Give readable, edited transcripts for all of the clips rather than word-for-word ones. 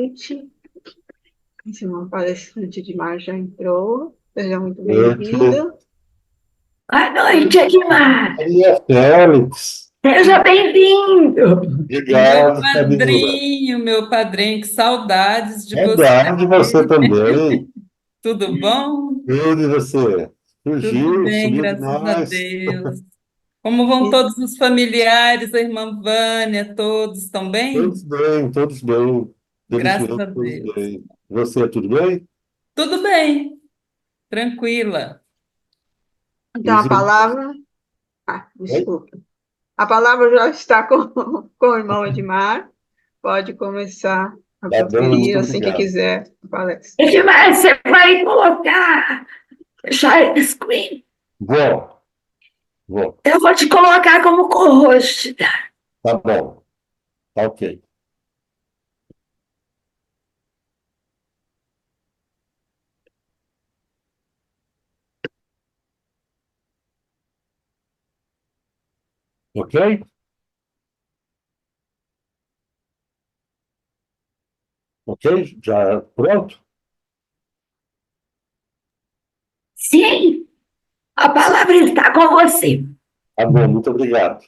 noite. Esse irmão palestrante de mar já entrou. Seja muito Noite, bem-vindo. Boa noite, Edmar. Maria Félix. Seja bem-vindo. Obrigado, Camila. Meu padrinho, que saudades de você. Saudade de você também. Tudo bom? Tudo e você? Tudo Fugiu, bem, sumiu graças a demais. Deus. Como vão E todos os familiares, a irmã Vânia, todos estão bem? Todos bem, todos bem. Graças Felizmente, a todos Deus. bem. Você, tudo bem? Tudo bem, tranquila. então a Luizinho, palavra. oi? Desculpa. A palavra já está com o irmão Edmar. Pode começar a Tá bom, proferir muito assim que obrigado. quiser a palestra. Edmar, você vai colocar Share Screen. Vou, vou. Eu vou te colocar como co-host, tá? Tá bom, tá ok. Ok? Ok? Já pronto? Sim, a palavra está com você. Tá bom, muito obrigado.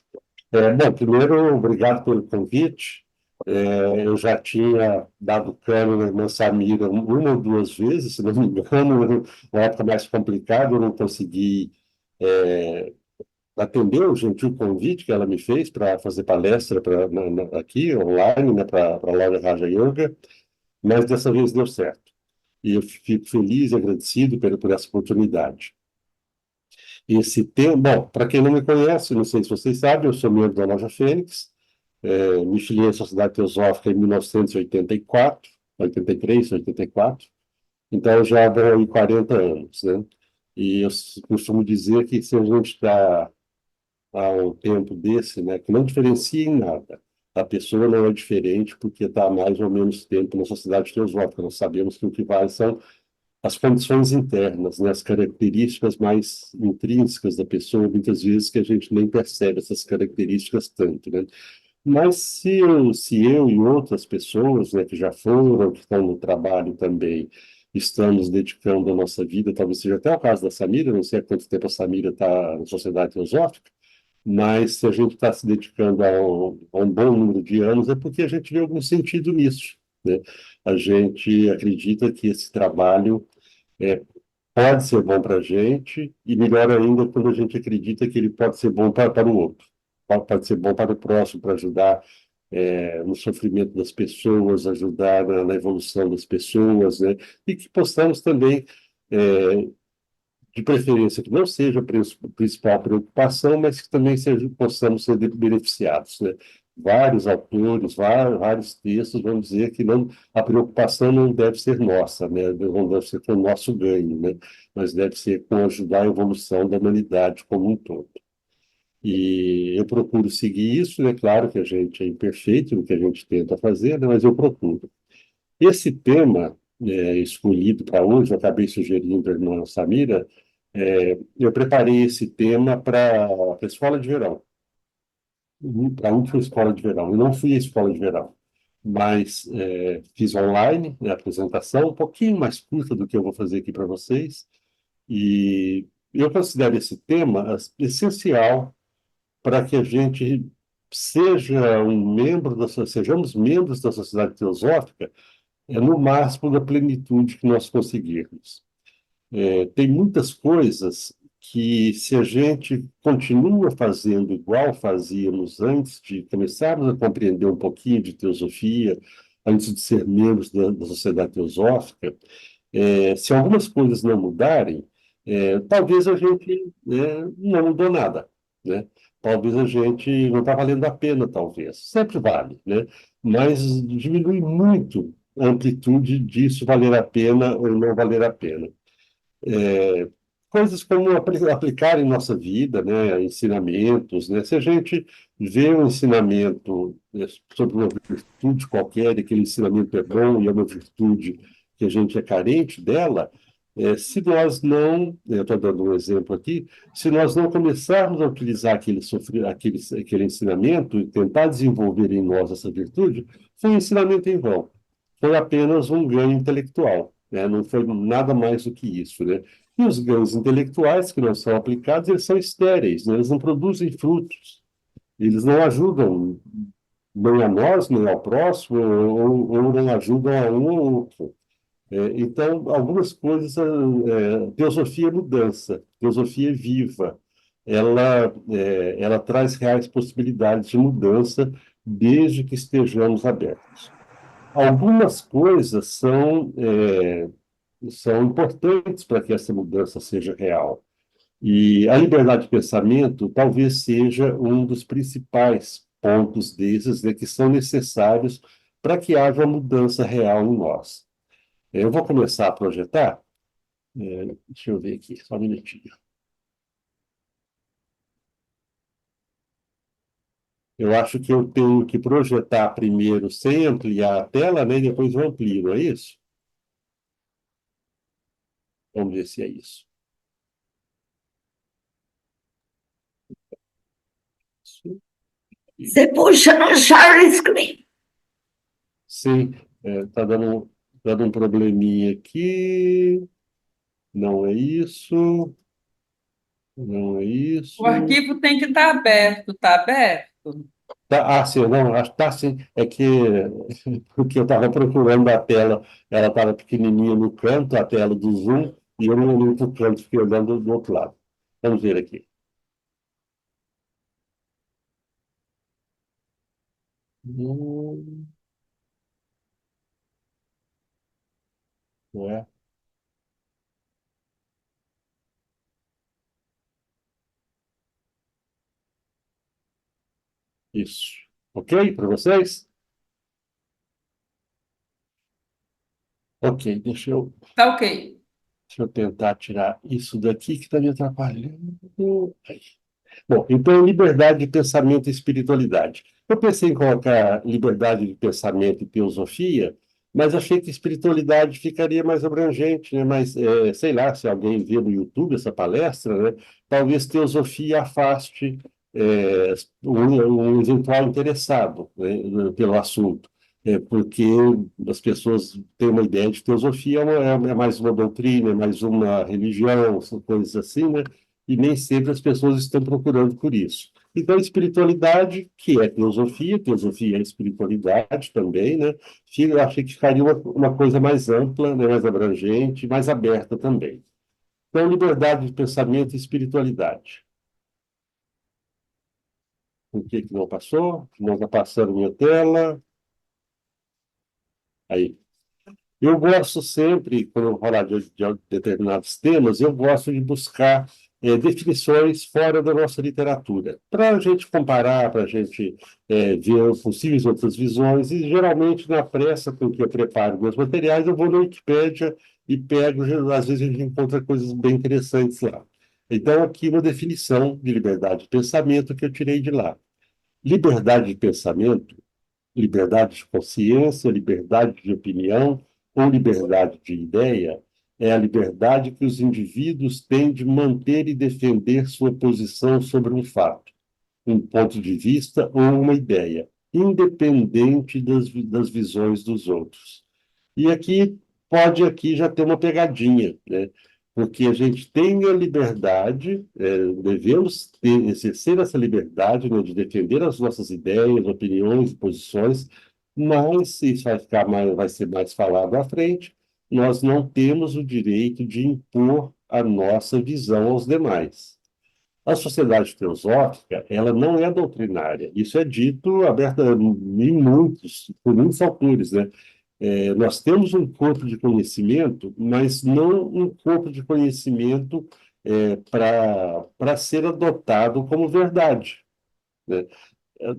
Bom, primeiro, obrigado pelo convite. Eu já tinha dado cano na irmã Samira uma ou duas vezes, se não me engano, na época mais complicada, eu não consegui atender o gentil convite que ela me fez para fazer palestra aqui, online, né, para a Laura Raja Yoga, mas dessa vez deu certo. E eu fico feliz e agradecido por essa oportunidade. Esse tema, bom, para quem não me conhece, não sei se vocês sabem, eu sou membro da Loja Fênix. Me filiei à Sociedade Teosófica em 1984, 83, 84. Então, já vão aí 40 anos, né? E eu costumo dizer que se a gente está há um tempo desse, né, que não diferencia em nada, a pessoa não é diferente porque está há mais ou menos tempo na Sociedade Teosófica. Nós sabemos que o que vale são as condições internas, né, as características mais intrínsecas da pessoa, muitas vezes que a gente nem percebe essas características tanto, né? Mas se eu e outras pessoas, né, que já foram, que estão no trabalho também, estamos dedicando a nossa vida, talvez seja até o caso da Samira, não sei há quanto tempo a Samira está na Sociedade Teosófica, mas se a gente está se dedicando a um bom número de anos, é porque a gente vê algum sentido nisso, né? A gente acredita que esse trabalho é, pode ser bom para a gente, e melhor ainda quando a gente acredita que ele pode ser bom para o outro. Pode ser bom para o próximo, para ajudar no sofrimento das pessoas, ajudar na evolução das pessoas, né? E que possamos também, é, de preferência, que não seja a principal preocupação, mas que também possamos ser beneficiados, né? Vários autores, vários textos vão dizer que não, a preocupação não deve ser nossa, né? Não deve ser com o nosso ganho, né? Mas deve ser com ajudar a evolução da humanidade como um todo. E eu procuro seguir isso, é claro que a gente é imperfeito no que a gente tenta fazer, né? Mas eu procuro. Esse tema escolhido para hoje, eu acabei sugerindo à irmã Samira, eu preparei esse tema para a escola de verão, para a última escola de verão. Eu não fui à escola de verão, mas fiz online a apresentação, um pouquinho mais curta do que eu vou fazer aqui para vocês, e eu considero esse tema essencial para que a gente sejamos membros da sociedade teosófica, no máximo da plenitude que nós conseguirmos. Tem muitas coisas que, se a gente continua fazendo igual fazíamos antes de começarmos a compreender um pouquinho de teosofia, antes de ser membros da sociedade teosófica, se algumas coisas não mudarem, talvez a gente não mudou nada, né? Talvez a gente não está valendo a pena, talvez. Sempre vale, né? Mas diminui muito a amplitude disso valer a pena ou não valer a pena. Coisas como aplicar em nossa vida, né, ensinamentos, né? Se a gente vê um ensinamento sobre uma virtude qualquer, e aquele ensinamento é bom e é uma virtude que a gente é carente dela, se nós não, eu estou dando um exemplo aqui, se nós não começarmos a utilizar aquele ensinamento e tentar desenvolver em nós essa virtude, foi um ensinamento em vão. foi apenas um ganho intelectual, né? Não foi nada mais do que isso, né? E os ganhos intelectuais que não são aplicados, eles são estéreis, né? Eles não produzem frutos, eles não ajudam nem a nós, nem ao próximo, ou não ajudam a um ou outro. Então, algumas coisas, teosofia é mudança, teosofia é viva, ela traz reais possibilidades de mudança, desde que estejamos abertos. Algumas coisas são importantes para que essa mudança seja real. E a liberdade de pensamento talvez seja um dos principais pontos desses, né, que são necessários para que haja uma mudança real em nós. Eu vou começar a projetar. Deixa eu ver aqui, só um minutinho. Eu acho que eu tenho que projetar primeiro sem ampliar a tela, né, e depois eu amplio, não é isso? Vamos ver se é isso. Você puxa no share screen. Sim, está dando um probleminha aqui. Não é isso. Não é O isso. arquivo tem que estar aberto, está aberto? Sim, não, acho que tá sim. É que porque eu estava procurando a tela, ela estava pequenininha no canto, a tela do Zoom, e eu não olhei para o canto, fiquei olhando do outro lado. Vamos ver aqui. Não, não é isso. Ok para vocês? Ok, Tá ok. deixa eu tentar tirar isso daqui que está me atrapalhando. Aí. Bom, então, liberdade de pensamento e espiritualidade. Eu pensei em colocar liberdade de pensamento e teosofia, mas achei que espiritualidade ficaria mais abrangente, né? Mas, sei lá, se alguém vê no YouTube essa palestra, né? Talvez teosofia afaste um eventual interessado, né, pelo assunto. Porque as pessoas têm uma ideia de teosofia, é mais uma doutrina, é mais uma religião, são coisas assim, né? E nem sempre as pessoas estão procurando por isso. Então, espiritualidade, que é teosofia, teosofia é espiritualidade também, né? Eu achei que ficaria uma coisa mais ampla, né? Mais abrangente, mais aberta também. Então, liberdade de pensamento e espiritualidade. Por que que não passou? Não está passando minha tela. Aí. Eu gosto sempre, quando eu falar de determinados temas, eu gosto de buscar definições fora da nossa literatura, para a gente comparar, para a gente ver possíveis outras visões, e geralmente na pressa com que eu preparo meus materiais, eu vou na Wikipédia e pego, às vezes a gente encontra coisas bem interessantes lá. Então, aqui uma definição de liberdade de pensamento que eu tirei de lá. Liberdade de pensamento, liberdade de consciência, liberdade de opinião ou liberdade de ideia é a liberdade que os indivíduos têm de manter e defender sua posição sobre um fato, um ponto de vista ou uma ideia, independente das visões dos outros. E aqui já ter uma pegadinha, né? Porque a gente tem a liberdade, devemos exercer essa liberdade, né, de defender as nossas ideias, opiniões, posições, mas isso vai ser mais falado à frente, nós não temos o direito de impor a nossa visão aos demais. A sociedade teosófica, ela não é doutrinária. Isso é dito aberta por muitos autores, né? Nós temos um corpo de conhecimento, mas não um corpo de conhecimento para ser adotado como verdade, né?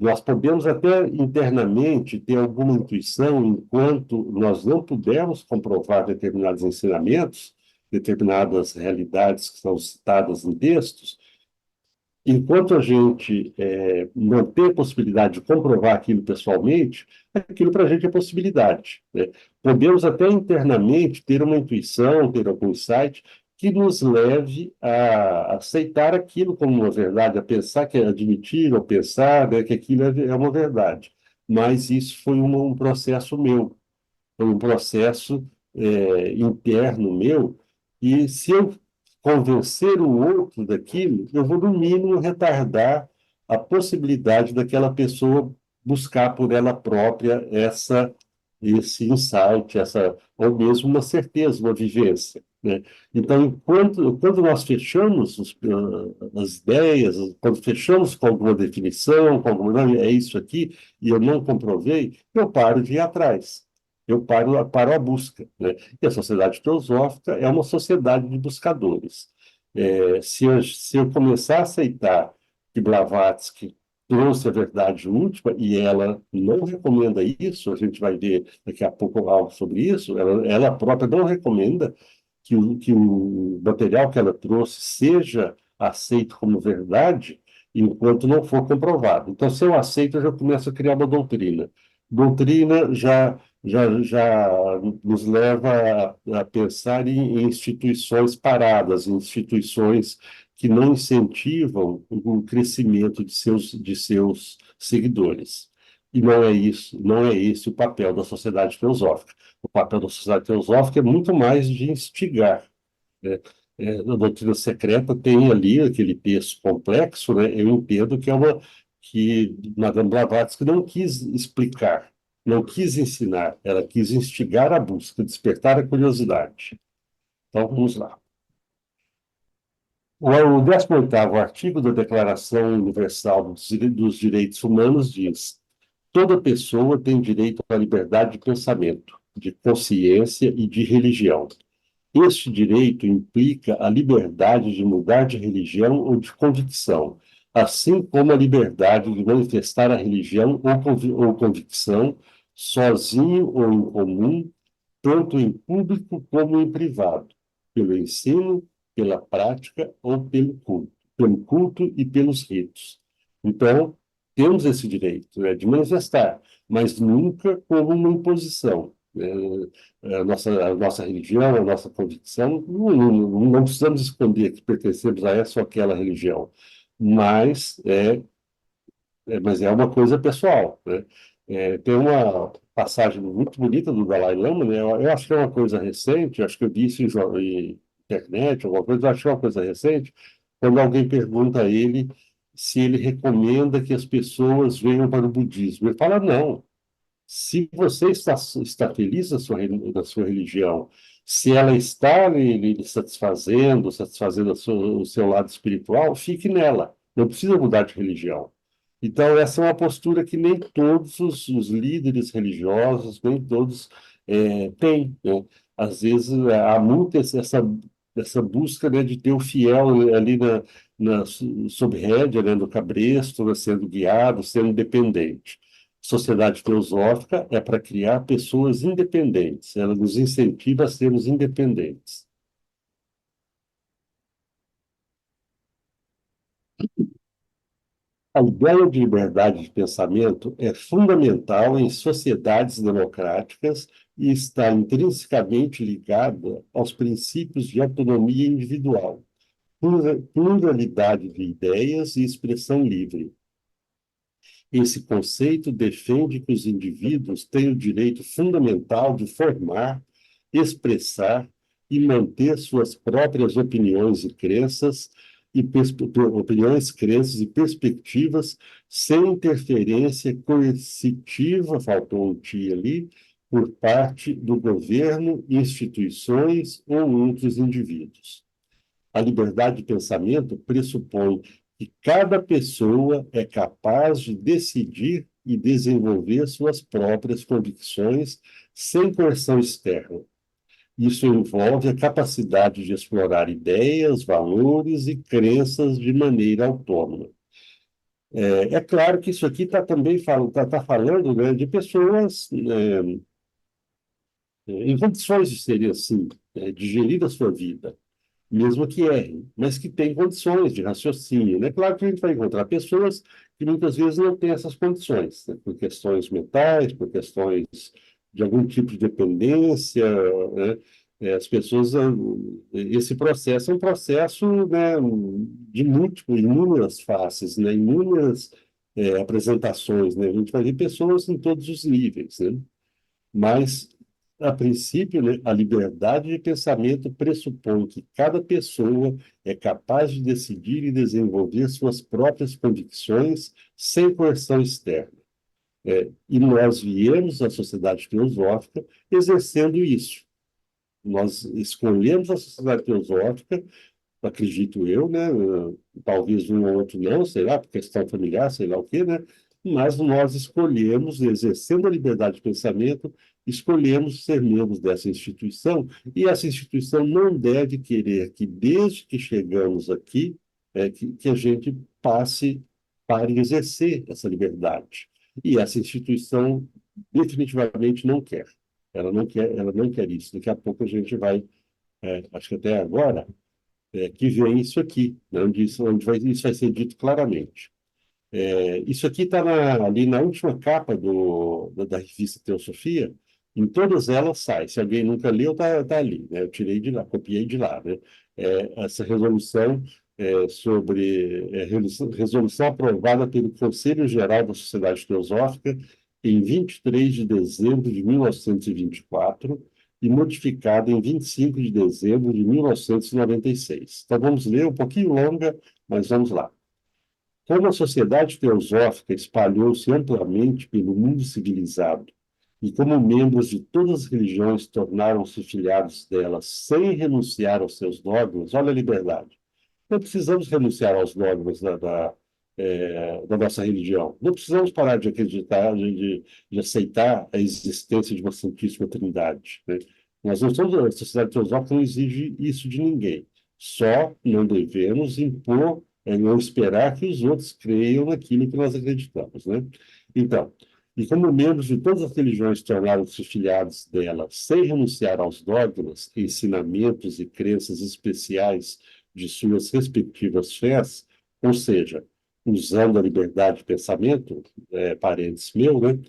Nós podemos até internamente ter alguma intuição, enquanto nós não pudermos comprovar determinados ensinamentos, determinadas realidades que são citadas em textos. Enquanto a gente não tem a possibilidade de comprovar aquilo pessoalmente, aquilo para a gente é possibilidade, né? Podemos até internamente ter uma intuição, ter algum insight que nos leve a aceitar aquilo como uma verdade, a pensar que é admitir ou pensar, né, que aquilo é uma verdade. Mas isso foi um processo meu. um processo interno meu, e se eu convencer o outro daquilo, eu vou, no mínimo, retardar a possibilidade daquela pessoa buscar por ela própria esse insight, ou mesmo uma certeza, uma vivência, né? Então, quando nós fechamos as ideias, quando fechamos com alguma definição, com alguma, não, é isso aqui, e eu não comprovei, eu paro de ir atrás. Eu paro a busca, né? E a sociedade teosófica é uma sociedade de buscadores. Se eu começar a aceitar que Blavatsky trouxe a verdade última, e ela não recomenda isso, a gente vai ver daqui a pouco algo sobre isso, ela própria não recomenda que o material que ela trouxe seja aceito como verdade enquanto não for comprovado. Então, se eu aceito, eu já começo a criar uma doutrina. Doutrina já nos leva a pensar em instituições paradas, em instituições que não incentivam o crescimento de seus seguidores. E não é isso, não é esse o papel da sociedade teosófica. O papel da sociedade teosófica é muito mais de instigar, né? A doutrina secreta tem ali aquele texto complexo, né? Eu entendo que Madame Blavatsky não quis explicar, não quis ensinar, ela quis instigar a busca, despertar a curiosidade. Então, vamos lá. O 18º artigo da Declaração Universal dos Direitos Humanos diz: toda pessoa tem direito à liberdade de pensamento, de consciência e de religião. Este direito implica a liberdade de mudar de religião ou de convicção, assim como a liberdade de manifestar a religião ou convicção, sozinho ou em comum, tanto em público como em privado, pelo ensino, pela prática ou pelo culto e pelos ritos. Então, temos esse direito, né, de manifestar, mas nunca como uma imposição. A nossa religião, a nossa convicção, não precisamos esconder que pertencemos a essa ou aquela religião, mas é uma coisa pessoal, né? Tem uma passagem muito bonita do Dalai Lama, né? Eu acho que é uma coisa recente, acho que eu vi isso em internet, alguma coisa, eu acho que é uma coisa recente, quando alguém pergunta a ele se ele recomenda que as pessoas venham para o budismo. Ele fala, não. Se você está feliz na sua religião, se ela está lhe satisfazendo o seu lado espiritual, fique nela. Não precisa mudar de religião. Então, essa é uma postura que nem todos os líderes religiosos, nem todos têm, né? Às vezes, há muito essa busca, né, de ter o fiel ali sob rédea, né, no cabresto, né, sendo guiado, sendo independente. Sociedade teosófica é para criar pessoas independentes, ela nos incentiva a sermos independentes. A ideia de liberdade de pensamento é fundamental em sociedades democráticas e está intrinsecamente ligada aos princípios de autonomia individual, pluralidade de ideias e expressão livre. Esse conceito defende que os indivíduos têm o direito fundamental de formar, expressar e manter suas próprias opiniões, crenças e perspectivas sem interferência coercitiva, faltou um T ali, por parte do governo, instituições ou outros indivíduos. A liberdade de pensamento pressupõe que cada pessoa é capaz de decidir e desenvolver suas próprias convicções sem coerção externa. Isso envolve a capacidade de explorar ideias, valores e crenças de maneira autônoma. É claro que isso aqui está também falando, né, de pessoas em condições de serem assim, de gerir a sua vida, mesmo que errem, mas que têm condições de raciocínio, né? Claro que a gente vai encontrar pessoas que muitas vezes não têm essas condições, né? Por questões mentais, por questões de algum tipo de dependência, né? As pessoas, esse processo é um processo, né, de inúmeras faces, né? Inúmeras apresentações, né? A gente vai ver pessoas em todos os níveis, né? Mas a princípio, né, a liberdade de pensamento pressupõe que cada pessoa é capaz de decidir e desenvolver suas próprias convicções sem coerção externa. E nós viemos à sociedade teosófica exercendo isso. Nós escolhemos a sociedade teosófica, acredito eu, né? Talvez um ou outro não, sei lá, por questão familiar, sei lá o quê, né? Mas nós escolhemos, exercendo a liberdade de pensamento, escolhemos ser membros dessa instituição, e essa instituição não deve querer que, desde que chegamos aqui, que a gente passe para exercer essa liberdade. E essa instituição definitivamente não quer. Ela não quer isso. Daqui a pouco a gente vai, acho que até agora, que vem isso aqui, né, isso vai ser dito claramente. Isso aqui está ali na última capa da revista Teosofia, em todas elas sai. Se alguém nunca leu, tá ali, né? Eu tirei de lá, copiei de lá, né? Essa resolução resolução aprovada pelo Conselho Geral da Sociedade Teosófica em 23 de dezembro de 1924 e modificada em 25 de dezembro de 1996. Então vamos ler, um pouquinho longa, mas vamos lá. Como a sociedade teosófica espalhou-se amplamente pelo mundo civilizado e como membros de todas as religiões tornaram-se filiados dela sem renunciar aos seus dogmas, olha a liberdade. Não precisamos renunciar aos dogmas da nossa religião. Não precisamos parar de acreditar, de aceitar a existência de uma Santíssima Trindade, né? Nós não somos, a sociedade teosófica não exige isso de ninguém. Só não devemos impor, não esperar que os outros creiam naquilo que nós acreditamos, né? Então, e como membros de todas as religiões tornaram-se filiados dela sem renunciar aos dogmas, ensinamentos e crenças especiais de suas respectivas fés, ou seja, usando a liberdade de pensamento, parênteses meu, né,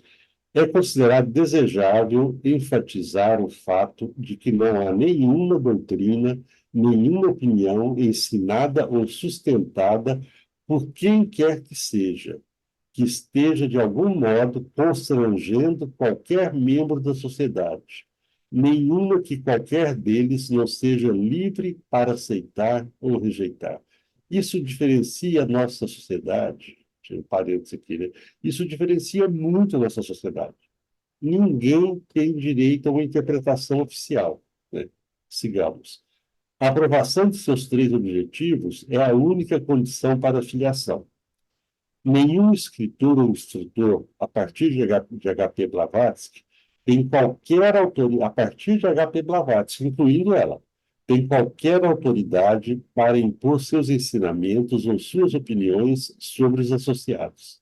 é considerado desejável enfatizar o fato de que não há nenhuma doutrina, nenhuma opinião ensinada ou sustentada por quem quer que esteja de algum modo constrangendo qualquer membro da sociedade, nenhuma que qualquer deles não seja livre para aceitar ou rejeitar. Isso diferencia a nossa sociedade, tiro parênteses aqui, né? Isso diferencia muito a nossa sociedade. Ninguém tem direito a uma interpretação oficial, né? Sigamos. A aprovação de seus três objetivos é a única condição para a filiação. Nenhum escritor ou instrutor, a partir de H.P. Blavatsky, tem qualquer autoridade, a partir de H.P. Blavatsky, incluindo ela, tem qualquer autoridade para impor seus ensinamentos ou suas opiniões sobre os associados.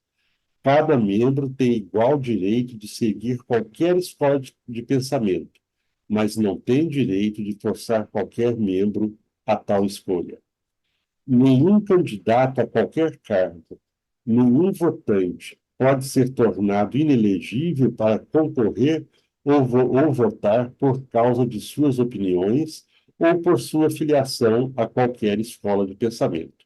Cada membro tem igual direito de seguir qualquer escola de pensamento, mas não tem direito de forçar qualquer membro a tal escolha. Nenhum candidato a qualquer cargo, nenhum votante pode ser tornado inelegível para concorrer ou votar por causa de suas opiniões ou por sua filiação a qualquer escola de pensamento.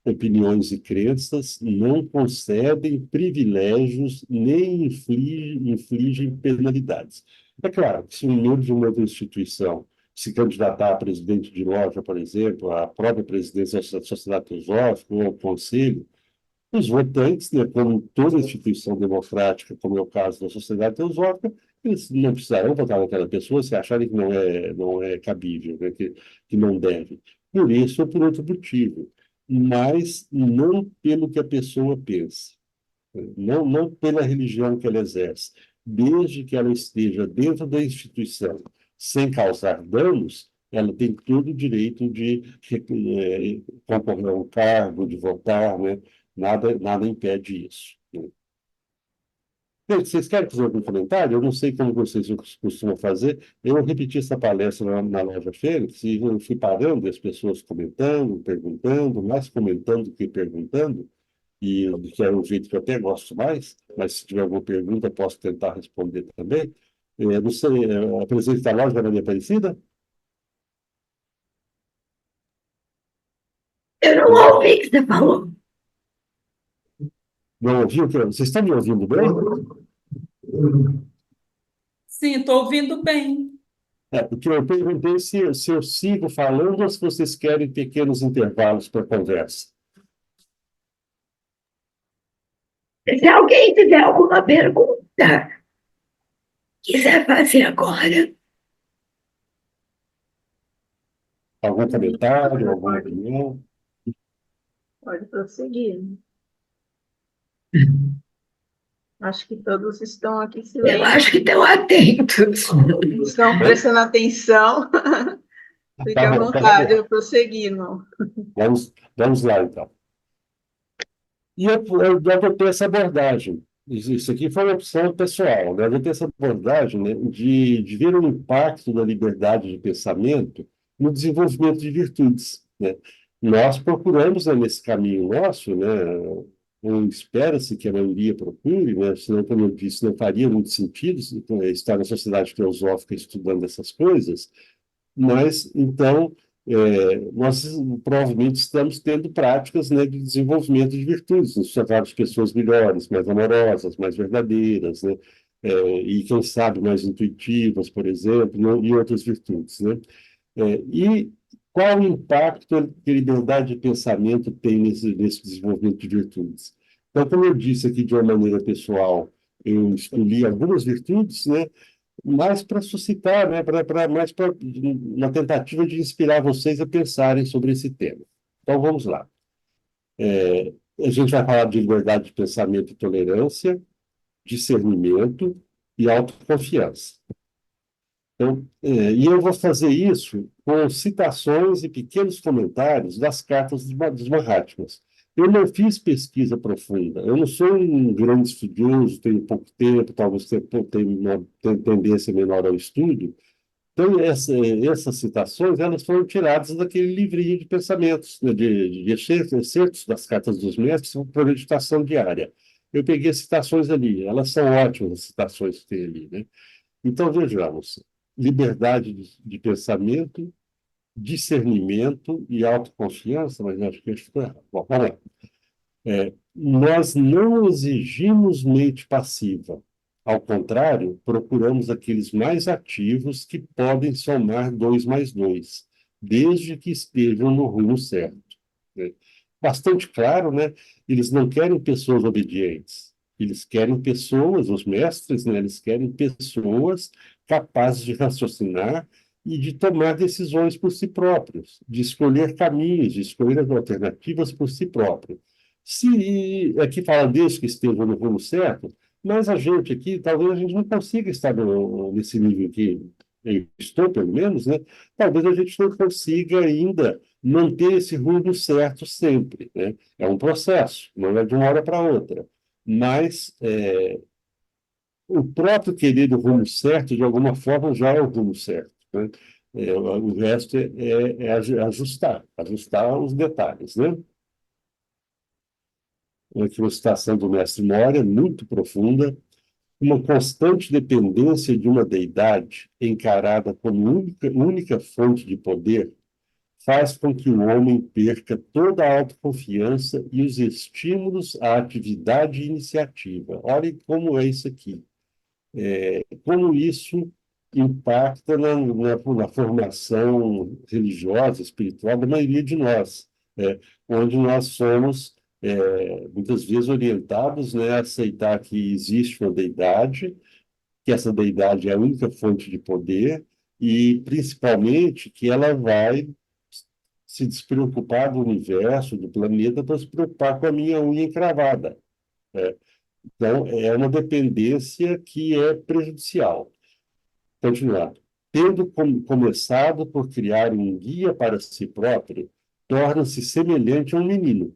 Opiniões e crenças não concedem privilégios nem infligem penalidades. É claro que se um membro de uma outra instituição se candidatar a presidente de loja, por exemplo, a própria presidência da Sociedade Teosófica ou ao conselho, os votantes, né, como toda instituição democrática, como é o caso da Sociedade Teosófica, eles não precisarão votar naquela pessoa se acharem que não é cabível, né, que não deve. Por isso ou por outro motivo, mas não pelo que a pessoa pensa, não pela religião que ela exerce. Desde que ela esteja dentro da instituição sem causar danos, ela tem todo o direito de concorrer a um cargo, de votar, né? Nada impede isso, né? Gente, vocês querem fazer algum comentário? Eu não sei como vocês costumam fazer. Eu repeti essa palestra na Loja Fênix e eu fui parando, e as pessoas comentando, perguntando, mais comentando do que perguntando, e que é um jeito que eu até gosto mais, mas se tiver alguma pergunta, posso tentar responder também. Não sei, a presidente da loja é Maria Aparecida? Eu não ouvi o que você falou. Não ouviu? Vocês estão me ouvindo bem? Sim, estou ouvindo bem. Porque eu perguntei se eu sigo falando ou se vocês querem pequenos intervalos para conversa. Se alguém tiver alguma pergunta, quiser fazer agora, Algum comentário, alguma Pode, opinião? pode prosseguir. Acho que todos estão aqui em eu acho que silêncio, estão atentos. estão prestando atenção. Fique Tá à bom, então vamos vontade, lá. eu prosseguir, irmão. Vamos lá, então. E eu adotei essa abordagem. Isso aqui foi uma opção pessoal, né? Eu adotei essa abordagem, né, de ver o impacto da liberdade de pensamento no desenvolvimento de virtudes, né? Nós procuramos, né, nesse caminho nosso, né, ou espera-se que a maioria procure, né, senão, como eu disse, não faria muito sentido estar na sociedade filosófica estudando essas coisas, mas, então, nós provavelmente estamos tendo práticas, né, de desenvolvimento de virtudes, nos tornarmos pessoas melhores, mais amorosas, mais verdadeiras, né, e, quem sabe, mais intuitivas, por exemplo, né, e outras virtudes, né. E qual o impacto que a liberdade de pensamento tem nesse desenvolvimento de virtudes? Então, como eu disse aqui de uma maneira pessoal, eu escolhi algumas virtudes, né, mais para suscitar, né, mais para uma tentativa de inspirar vocês a pensarem sobre esse tema. Então, vamos lá. A gente vai falar de liberdade de pensamento e tolerância, discernimento e autoconfiança. Então, e eu vou fazer isso com citações e pequenos comentários das cartas dos Mahatmas. Eu não fiz pesquisa profunda, eu não sou um grande estudioso, tenho pouco tempo, talvez tenha tendência menor ao estudo. Então, essas citações, elas foram tiradas daquele livrinho de pensamentos, né, de excertos das cartas dos mestres para meditação diária. Eu peguei as citações ali, elas são ótimas, as citações que tem ali, né? Então, vejamos: liberdade de pensamento, discernimento e autoconfiança, mas acho que eu estou errado. Bom, vamos lá. Nós não exigimos mente passiva. Ao contrário, procuramos aqueles mais ativos que podem somar 2 mais 2, desde que estejam no rumo certo, né? Bastante claro, né? Eles não querem pessoas obedientes. Eles querem pessoas, os mestres, né? Eles querem pessoas capazes de raciocinar e de tomar decisões por si próprios, de escolher caminhos, de escolher as alternativas por si próprios. Se aqui fala desde que estejam no rumo certo, mas a gente aqui, talvez a gente não consiga estar nesse nível que eu estou, pelo menos, né? Talvez a gente não consiga ainda manter esse rumo certo sempre, né? É um processo, não é de uma hora para outra. Mas o próprio querer o rumo certo, de alguma forma, já é o rumo certo, né? O resto é ajustar os detalhes, né? Aqui uma citação do mestre Moria, muito profunda: uma constante dependência de uma deidade encarada como única fonte de poder faz com que o homem perca toda a autoconfiança e os estímulos à atividade e iniciativa. Olhem como é isso aqui. Como isso impacta na formação religiosa, espiritual da maioria de nós, onde nós somos, muitas vezes, orientados, né, a aceitar que existe uma deidade, que essa deidade é a única fonte de poder e, principalmente, que ela vai se despreocupar do universo, do planeta, para se preocupar com a minha unha encravada, né? Então, é uma dependência que é prejudicial. Continuando. Tendo começado por criar um guia para si próprio, torna-se semelhante a um menino,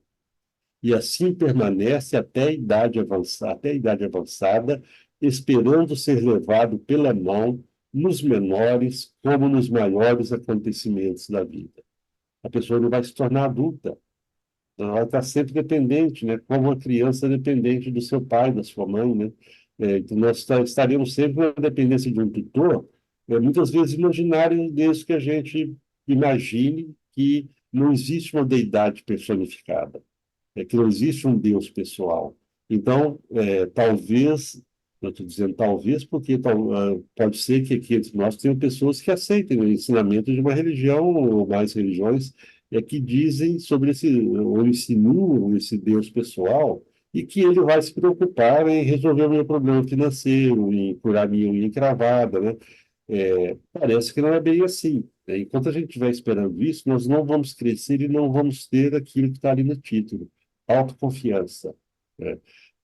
e assim permanece até a idade avançada, esperando ser levado pela mão nos menores como nos maiores acontecimentos da vida. A pessoa não vai se tornar adulta, ela está sempre dependente, né? Como uma criança dependente do seu pai, da sua mãe, né? Então, nós estaremos sempre na dependência de um tutor, muitas vezes imaginário, desde que a gente imagine que não existe uma deidade personificada, que não existe um Deus pessoal. Então, talvez Eu estou dizendo talvez porque pode ser que aqui entre nós tenham pessoas que aceitem o ensinamento de uma religião ou mais religiões que dizem sobre ou insinuam esse Deus pessoal e que ele vai se preocupar em resolver o meu problema financeiro, em curar minha unha encravada, né? Parece que não é bem assim, né? Enquanto a gente estiver esperando isso, nós não vamos crescer e não vamos ter aquilo que está ali no título, autoconfiança, né?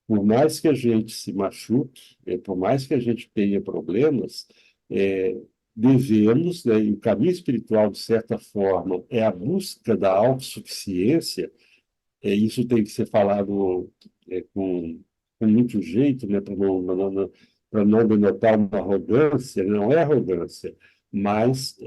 Por mais que a gente se machuque, por mais que a gente tenha problemas, é, devemos, né, e o caminho espiritual, de certa forma, é a busca da autossuficiência. Isso tem que ser falado com muito jeito, né, para não denotar uma arrogância, não é arrogância, mas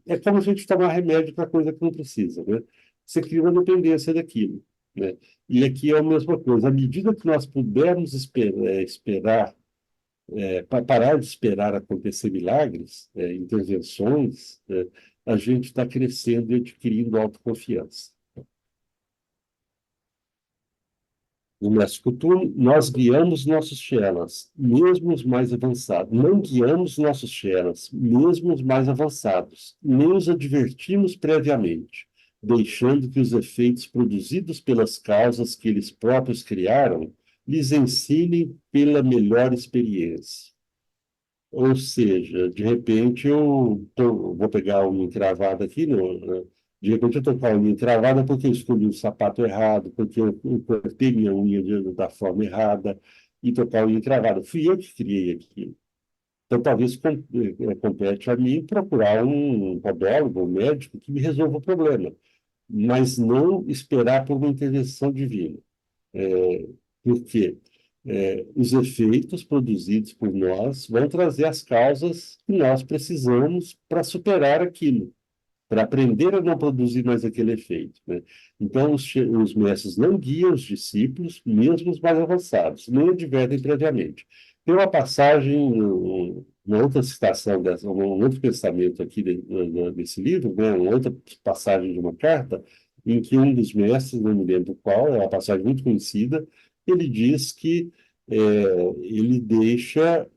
é como a gente tomar remédio para coisa que não precisa, né? Você cria uma dependência daquilo, né? E aqui é a mesma coisa. À medida que nós pudermos esperar, parar de esperar acontecer milagres, intervenções, a gente está crescendo e adquirindo autoconfiança. No Mestre Couture, nós guiamos nossos Chelas, mesmo os mais avançados. Não guiamos nossos Chelas, mesmo os mais avançados. Nem os advertimos previamente, deixando que os efeitos produzidos pelas causas que eles próprios criaram lhes ensinem pela melhor experiência. Ou seja, de repente vou pegar uma encravada aqui, de repente eu estou com a unha encravada porque eu escolhi o sapato errado, porque eu cortei minha unha da forma errada e estou com a unha encravada. Fui eu que criei aquilo. Então talvez compete a mim procurar um podólogo, um médico que me resolva o problema, mas não esperar por uma intervenção divina. Porque os efeitos produzidos por nós vão trazer as causas que nós precisamos para superar aquilo, para aprender a não produzir mais aquele efeito, né? Então, os mestres não guiam os discípulos, mesmo os mais avançados, nem advertem previamente. Tem uma passagem, uma outra citação, um outro pensamento aqui desse livro, né? Uma outra passagem de uma carta, em que um dos mestres, não me lembro qual, é uma passagem muito conhecida, ele diz que ele deixa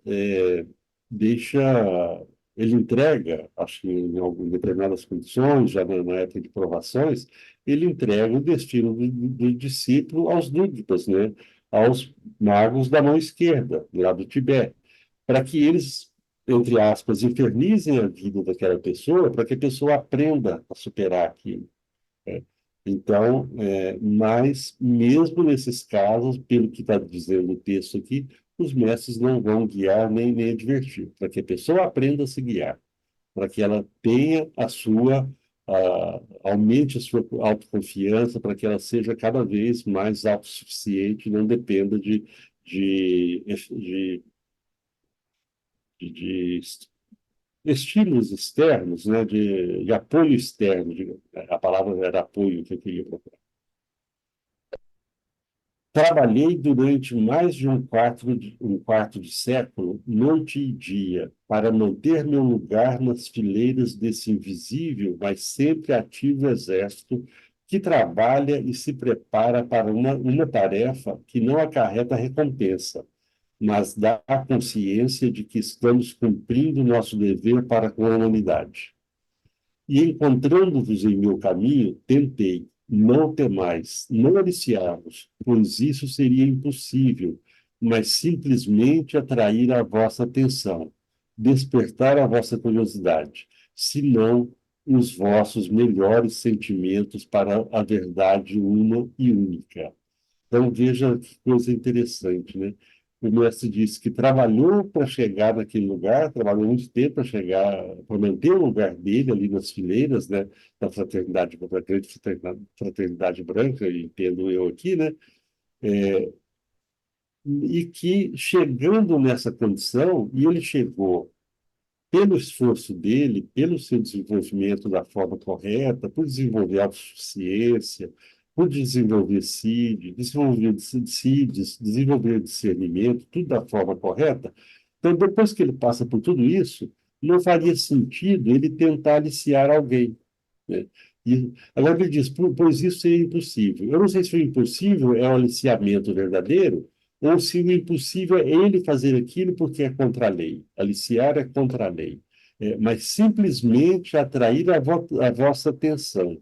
ele entrega, acho que em algumas determinadas condições, já na época de provações, ele entrega o destino do discípulo aos dúgtas, né? Aos magos da mão esquerda, lá do Tibete, para que eles, entre aspas, infernizem a vida daquela pessoa, para que a pessoa aprenda a superar aquilo, né? Então, mas mesmo nesses casos, pelo que está dizendo o texto aqui, os mestres não vão guiar nem advertir, para que a pessoa aprenda a se guiar, para que ela tenha aumente a sua autoconfiança, para que ela seja cada vez mais autossuficiente, não dependa de, de estímulos externos, né, de apoio externo, a palavra era apoio que eu queria procurar. Trabalhei durante mais de um quarto de século, noite e dia, para manter meu lugar nas fileiras desse invisível, mas sempre ativo exército que trabalha e se prepara para uma tarefa que não acarreta recompensa, mas dá a consciência de que estamos cumprindo nosso dever para com a humanidade. E encontrando-vos em meu caminho, tentei, não temais, não aliciar-vos, pois isso seria impossível, mas simplesmente atrair a vossa atenção, despertar a vossa curiosidade, senão os vossos melhores sentimentos para a verdade uma e única. Então, veja que coisa interessante, né? O mestre disse que trabalhou para chegar naquele lugar, trabalhou muito tempo para chegar, para manter o lugar dele ali nas fileiras, né, da fraternidade, da grande fraternidade branca, entendo eu aqui, né? E que chegando nessa condição, e ele chegou pelo esforço dele, pelo seu desenvolvimento da forma correta, por desenvolver autossuficiência, por desenvolver CIDs, desenvolver discernimento, tudo da forma correta. Então, depois que ele passa por tudo isso, não faria sentido ele tentar aliciar alguém, né? E, agora ele diz, pois isso seria impossível. Eu não sei se o impossível é o aliciamento verdadeiro ou se o impossível é ele fazer aquilo porque é contra a lei. Aliciar é contra a lei. Mas simplesmente atrair a vossa atenção,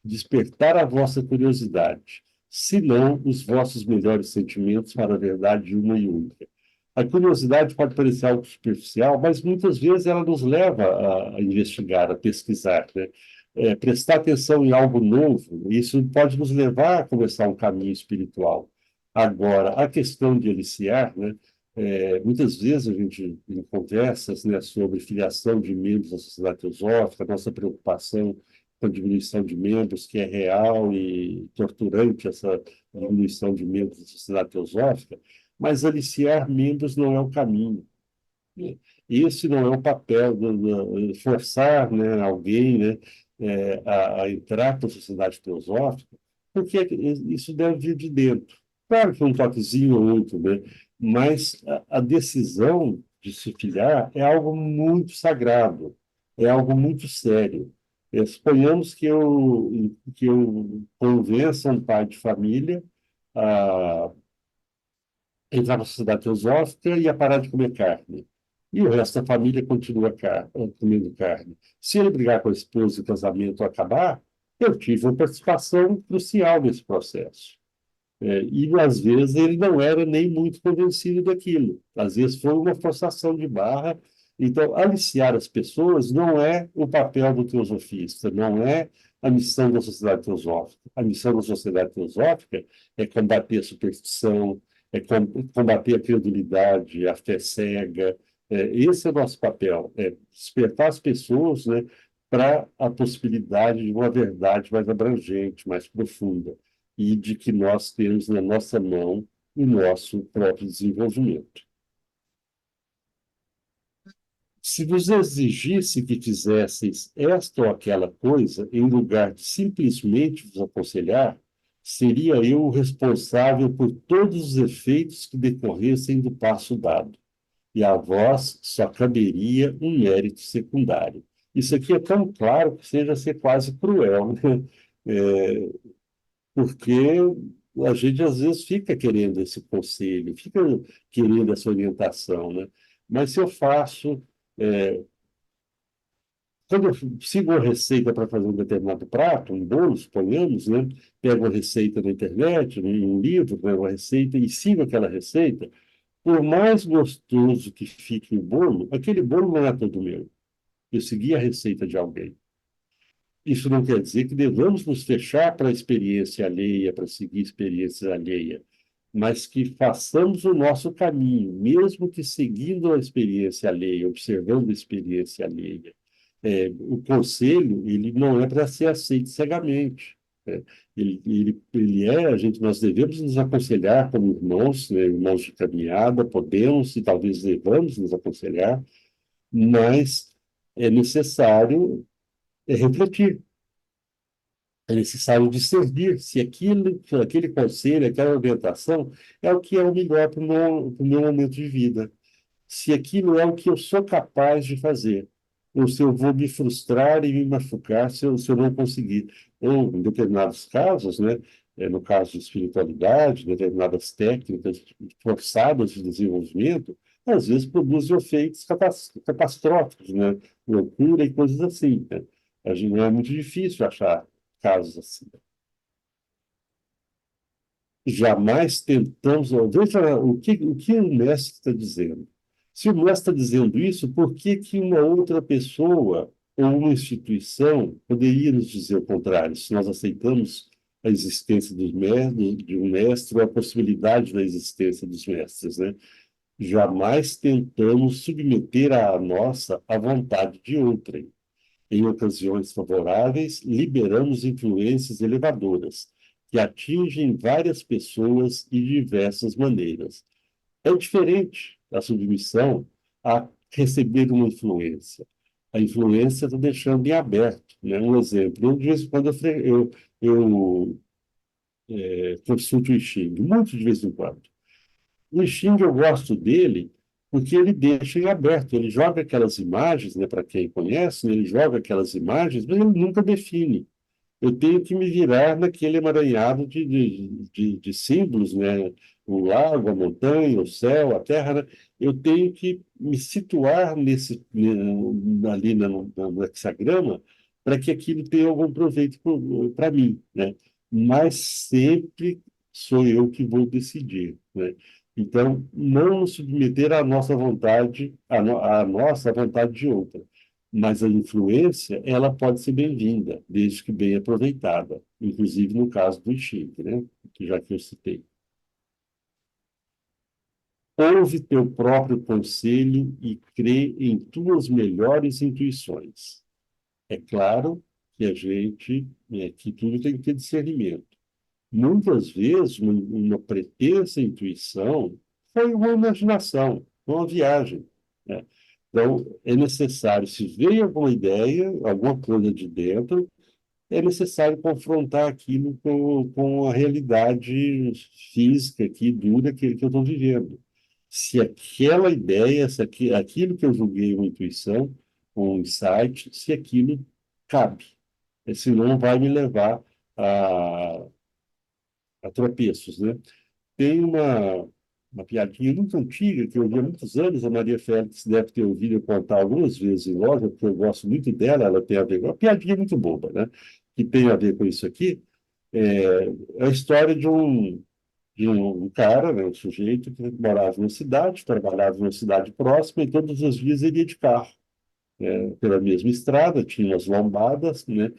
despertar a vossa curiosidade, senão os vossos melhores sentimentos para a verdade uma e única. A curiosidade pode parecer algo superficial, mas muitas vezes ela nos leva a investigar, a pesquisar, né? Prestar atenção em algo novo, isso pode nos levar a começar um caminho espiritual. Agora, a questão de aliciar, né? Muitas vezes a gente, em conversas, né, sobre filiação de membros da sociedade teosófica, nossa preocupação com a diminuição de membros, que é real e torturante essa diminuição de membros da sociedade teosófica, mas aliciar membros não é o caminho. Esse não é o papel, forçar, né, alguém, né, a entrar para a sociedade teosófica, porque isso deve vir de dentro. Claro que um toquezinho ou outro, né, mas a decisão de se filiar é algo muito sagrado, é algo muito sério. Suponhamos que eu convença um pai de família a entrar na sociedade teosófica e a parar de comer carne. E o resto da família continua comendo carne. Se ele brigar com a esposa e o casamento acabar, eu tive uma participação crucial nesse processo. E, às vezes, ele não era nem muito convencido daquilo. Às vezes, foi uma forçação de barra. Então, aliciar as pessoas não é o papel do teosofista, não é a missão da sociedade teosófica. A missão da sociedade teosófica é combater a superstição, é combater a credulidade, a fé cega. Esse é o nosso papel, é despertar as pessoas, né, para a possibilidade de uma verdade mais abrangente, mais profunda, e de que nós temos na nossa mão o nosso próprio desenvolvimento. Se vos exigisse que fizesseis esta ou aquela coisa, em lugar de simplesmente vos aconselhar, seria eu o responsável por todos os efeitos que decorressem do passo dado, e a vós só caberia um mérito secundário. Isso aqui é tão claro que seja ser quase cruel, né? Porque a gente às vezes fica querendo esse conselho, fica querendo essa orientação, né? Mas se eu faço, quando eu sigo uma receita para fazer um determinado prato, um bolo, suponhamos, né? Pego a receita na internet, num livro, pego a receita e sigo aquela receita, por mais gostoso que fique o bolo, aquele bolo não é todo meu. Eu segui a receita de alguém. Isso não quer dizer que devamos nos fechar para a experiência alheia, para seguir experiência alheia, mas que façamos o nosso caminho, mesmo que seguindo a experiência alheia, observando a experiência alheia. O conselho, ele não é para ser aceito cegamente. Nós devemos nos aconselhar como irmãos, né, irmãos de caminhada, podemos e talvez devamos nos aconselhar, mas é necessário refletir. É necessário discernir se aquele conselho, aquela orientação é o que é o melhor para o meu momento de vida. Se aquilo é o que eu sou capaz de fazer, ou se eu vou me frustrar e me machucar se eu não conseguir. Ou, em determinados casos, né, no caso de espiritualidade, determinadas técnicas forçadas de desenvolvimento, às vezes produzem efeitos catastróficos, né? Loucura e coisas assim, né? Não é muito difícil achar casos assim. Jamais tentamos. Veja o que o mestre está dizendo. Se o mestre está dizendo isso, por que que uma outra pessoa ou uma instituição poderia nos dizer o contrário, se nós aceitamos a existência de um mestre ou a possibilidade da existência dos mestres, né? Jamais tentamos submeter a nossa à vontade de outrem. Em ocasiões favoráveis, liberamos influências elevadoras, que atingem várias pessoas e de diversas maneiras. É diferente a submissão a receber uma influência. A influência está deixando em aberto, né? Um exemplo, eu, de vez em quando eu consulto o Xing, muito de vez em quando. O Xing eu gosto dele porque ele deixa em aberto, ele joga aquelas imagens, né, para quem conhece, né, ele joga aquelas imagens, mas ele nunca define. eu tenho que me virar naquele emaranhado de símbolos, né? O lago, a montanha, o céu, a terra, né? Eu tenho que me situar ali no hexagrama para que aquilo tenha algum proveito para mim, né? Mas sempre sou eu que vou decidir, né? Então, não nos submeter à nossa vontade, à nossa vontade de outra. Mas a influência, ela pode ser bem-vinda, desde que bem aproveitada, inclusive no caso do Xing, né? Já que eu citei. Ouve teu próprio conselho e crê em tuas melhores intuições. É claro que que tudo tem que ter discernimento. Muitas vezes, uma pretensa intuição foi uma imaginação, uma viagem, né? Então, é necessário, se veio alguma ideia, alguma coisa de dentro, é necessário confrontar aquilo com a realidade física aqui, dura, que eu estou vivendo. Se aquela ideia, aquilo que eu julguei uma intuição, um insight, se aquilo cabe. Senão vai me levar a, a tropeços, né? Tem uma piadinha muito antiga que eu ouvi há muitos anos, a Maria Félix deve ter ouvido eu contar algumas vezes em loja, porque eu gosto muito dela, ela tem a ver com uma piadinha muito boba, né? Que tem a ver com isso aqui. É a história de um cara, né, um sujeito que morava numa cidade, trabalhava numa cidade próxima e todos os dias ele ia de carro, pela mesma estrada, tinha as lombadas, né?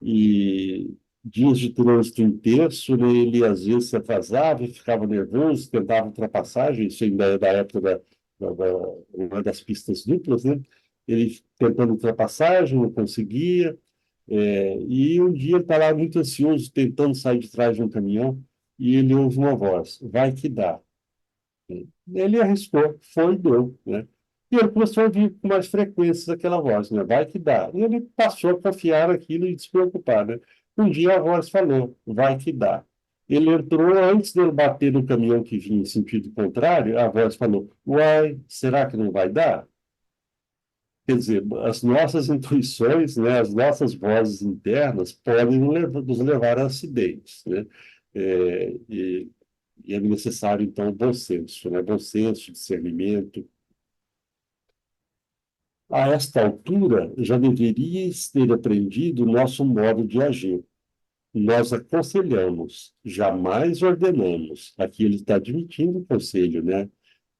E dias de trânsito intenso, né, ele às vezes se atrasava e ficava nervoso, tentava ultrapassagem, isso ainda é da época uma das pistas duplas, né? Ele tentando ultrapassagem, não conseguia, e um dia ele está lá muito ansioso, tentando sair de trás de um caminhão, e ele ouve uma voz, vai que dá. Ele arriscou, foi e deu, né? E ele começou a ouvir com mais frequência aquela voz, né? Vai que dá. E ele passou a confiar naquilo e despreocupar, né? Um dia a voz falou, vai que dá. Ele entrou, antes de ele bater no caminhão que vinha em sentido contrário, a voz falou, uai, será que não vai dar? Quer dizer, as nossas intuições, né, as nossas vozes internas podem nos levar a acidentes, né? É, e é necessário, então, bom senso, né? Bom senso, discernimento. A esta altura, já deveríeis ter aprendido o nosso modo de agir. Nós aconselhamos, jamais ordenamos. Aqui ele está admitindo o conselho, né?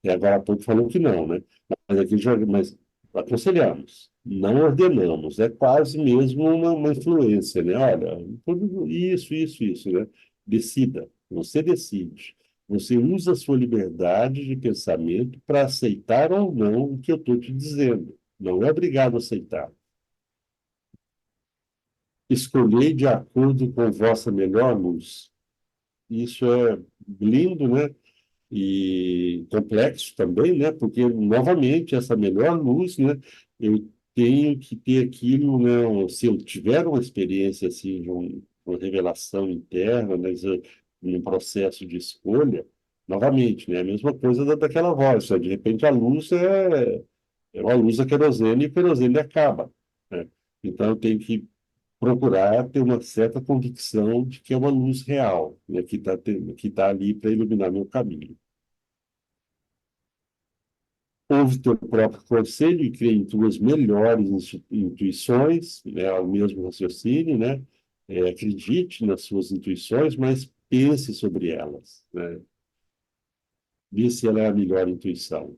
E agora há pouco falou que não, né? Mas aconselhamos, não ordenamos. É quase mesmo uma influência, né? Olha, isso, né? Decida, você decide. Você usa a sua liberdade de pensamento para aceitar ou não o que eu estou te dizendo. Não é obrigado a aceitar. Escolhei de acordo com vossa melhor luz. Isso é lindo, né? E complexo também, né? Porque, novamente, essa melhor luz, né? Eu tenho que ter aquilo, né? Se eu tiver uma experiência, assim, uma revelação interna, né? Um processo de escolha, novamente, né? A mesma coisa daquela voz, né? De repente a luz é uma luz a querosene e o querosene acaba, né? Então eu tenho que procurar ter uma certa convicção de que é uma luz real, né? Que tá ali para iluminar meu caminho. Ouve teu próprio conselho e crê em tuas melhores intuições, né, o mesmo raciocínio, né? Acredite nas suas intuições, mas pense sobre elas, né? Vê se ela é a melhor intuição.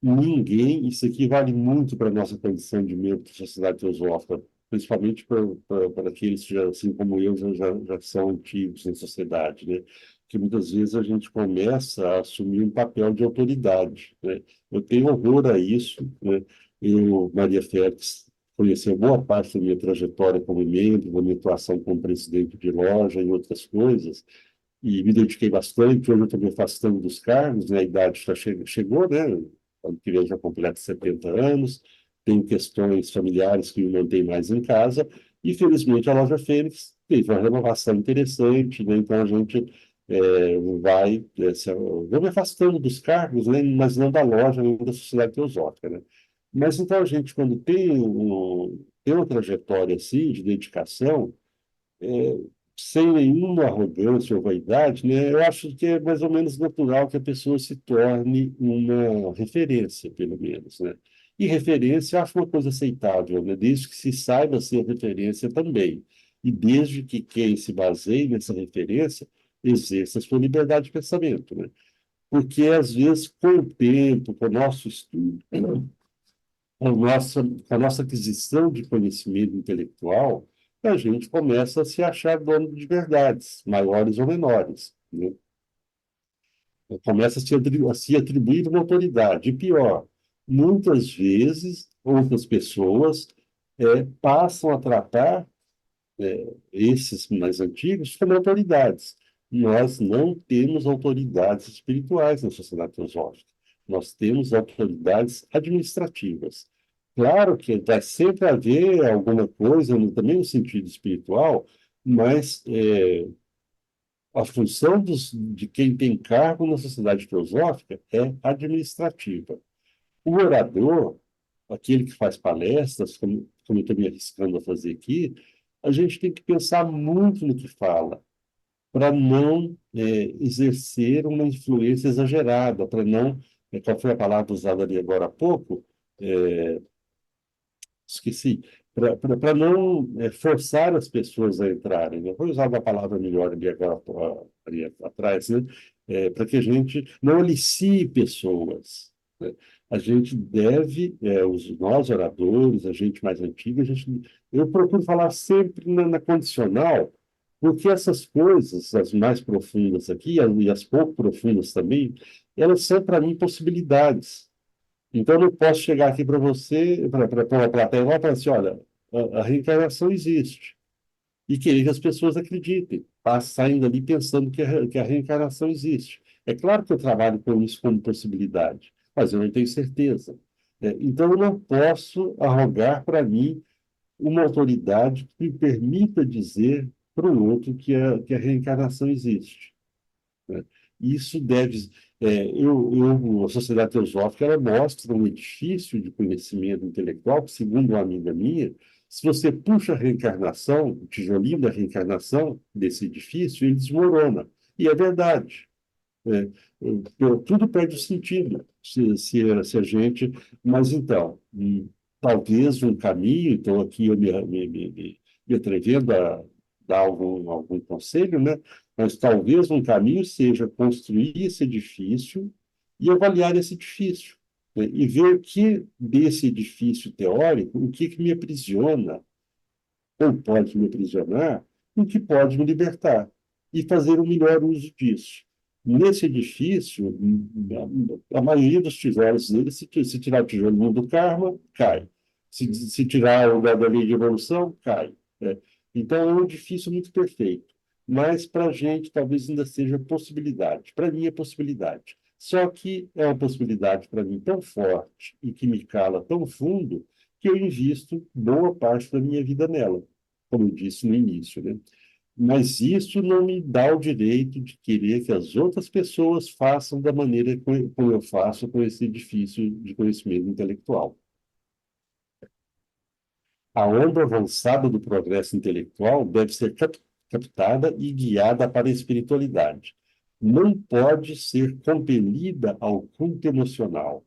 Ninguém, isso aqui vale muito para a nossa condição de membro da sociedade teosófica, principalmente para aqueles que, assim como eu, já são antigos em sociedade, né? Que muitas vezes a gente começa a assumir um papel de autoridade, né? Eu tenho horror a isso, né? Eu, Maria Félix, conheceu boa parte da minha trajetória como membro, da minha atuação como presidente de loja e outras coisas, e me dediquei bastante. Hoje eu estou me afastando dos cargos, né? A idade chegou, né? Ano que vem já completa 70 anos, tenho questões familiares que me mantêm mais em casa, e felizmente a Loja Fênix teve uma renovação interessante, né? Então a gente vou me afastando dos cargos, né? Mas não da loja, nem da Sociedade Teosófica, né? Mas então a gente, quando tem tem uma trajetória assim de dedicação, é, sem nenhuma arrogância ou vaidade, né? Eu acho que é mais ou menos natural que a pessoa se torne uma referência, pelo menos, né? E referência eu acho uma coisa aceitável, né? Desde que se saiba ser referência também. E desde que quem se baseie nessa referência exerça a sua liberdade de pensamento, né? Porque, às vezes, com o tempo, com o nosso estudo, com a nossa aquisição de conhecimento intelectual, a gente começa a se achar dono de verdades, maiores ou menores, né? Começa a se atribuir uma autoridade. E pior, muitas vezes, outras pessoas passam a tratar esses mais antigos como autoridades. Nós não temos autoridades espirituais na sociedade teosófica. Nós temos autoridades administrativas. Claro que vai sempre haver alguma coisa, também no sentido espiritual, mas a função de quem tem cargo na sociedade teosófica é administrativa. O orador, aquele que faz palestras, como eu estou me arriscando a fazer aqui, a gente tem que pensar muito no que fala, para não exercer uma influência exagerada, para não, qual foi a palavra usada ali agora há pouco? Esqueci, para não forçar as pessoas a entrarem. Eu vou usar uma palavra melhor ali agora ali atrás, né? Para que a gente não alicie pessoas, né? A gente deve, nós oradores, a gente mais antiga, eu procuro falar sempre na condicional, porque essas coisas, as mais profundas aqui, e as pouco profundas também, elas são para mim possibilidades. Então, eu não posso chegar aqui para você, para uma plateia, lá e falar assim: olha, a reencarnação existe. E querer que as pessoas acreditem, saindo ali pensando que a reencarnação existe. É claro que eu trabalho com isso como possibilidade, mas eu não tenho certeza. Então, eu não posso arrogar para mim uma autoridade que me permita dizer para o outro que a reencarnação existe, né? Isso deve. A Sociedade Teosófica ela mostra um edifício de conhecimento intelectual que, segundo uma amiga minha, se você puxa a reencarnação, o tijolinho da reencarnação desse edifício, ele desmorona. E é verdade. É, tudo perde o sentido se a gente. Mas então, talvez um caminho, então aqui eu me atrevendo a dar algum conselho, né? Mas talvez um caminho seja construir esse edifício e avaliar esse edifício, né? E ver o que desse edifício teórico, o que me aprisiona, ou pode me aprisionar, o que pode me libertar, e fazer o melhor uso disso. Nesse edifício, a maioria dos tijolos dele, se tirar o tijolo do karma, cai. Se tirar o da lei de evolução, cai, né? Então, é um edifício muito perfeito. Mas, para a gente, talvez ainda seja possibilidade. Para mim, é possibilidade. Só que é uma possibilidade, para mim, tão forte e que me cala tão fundo que eu invisto boa parte da minha vida nela, como eu disse no início, né? Mas isso não me dá o direito de querer que as outras pessoas façam da maneira como eu faço com esse edifício de conhecimento intelectual. A onda avançada do progresso intelectual deve ser captada e guiada para a espiritualidade. Não pode ser compelida ao culto emocional.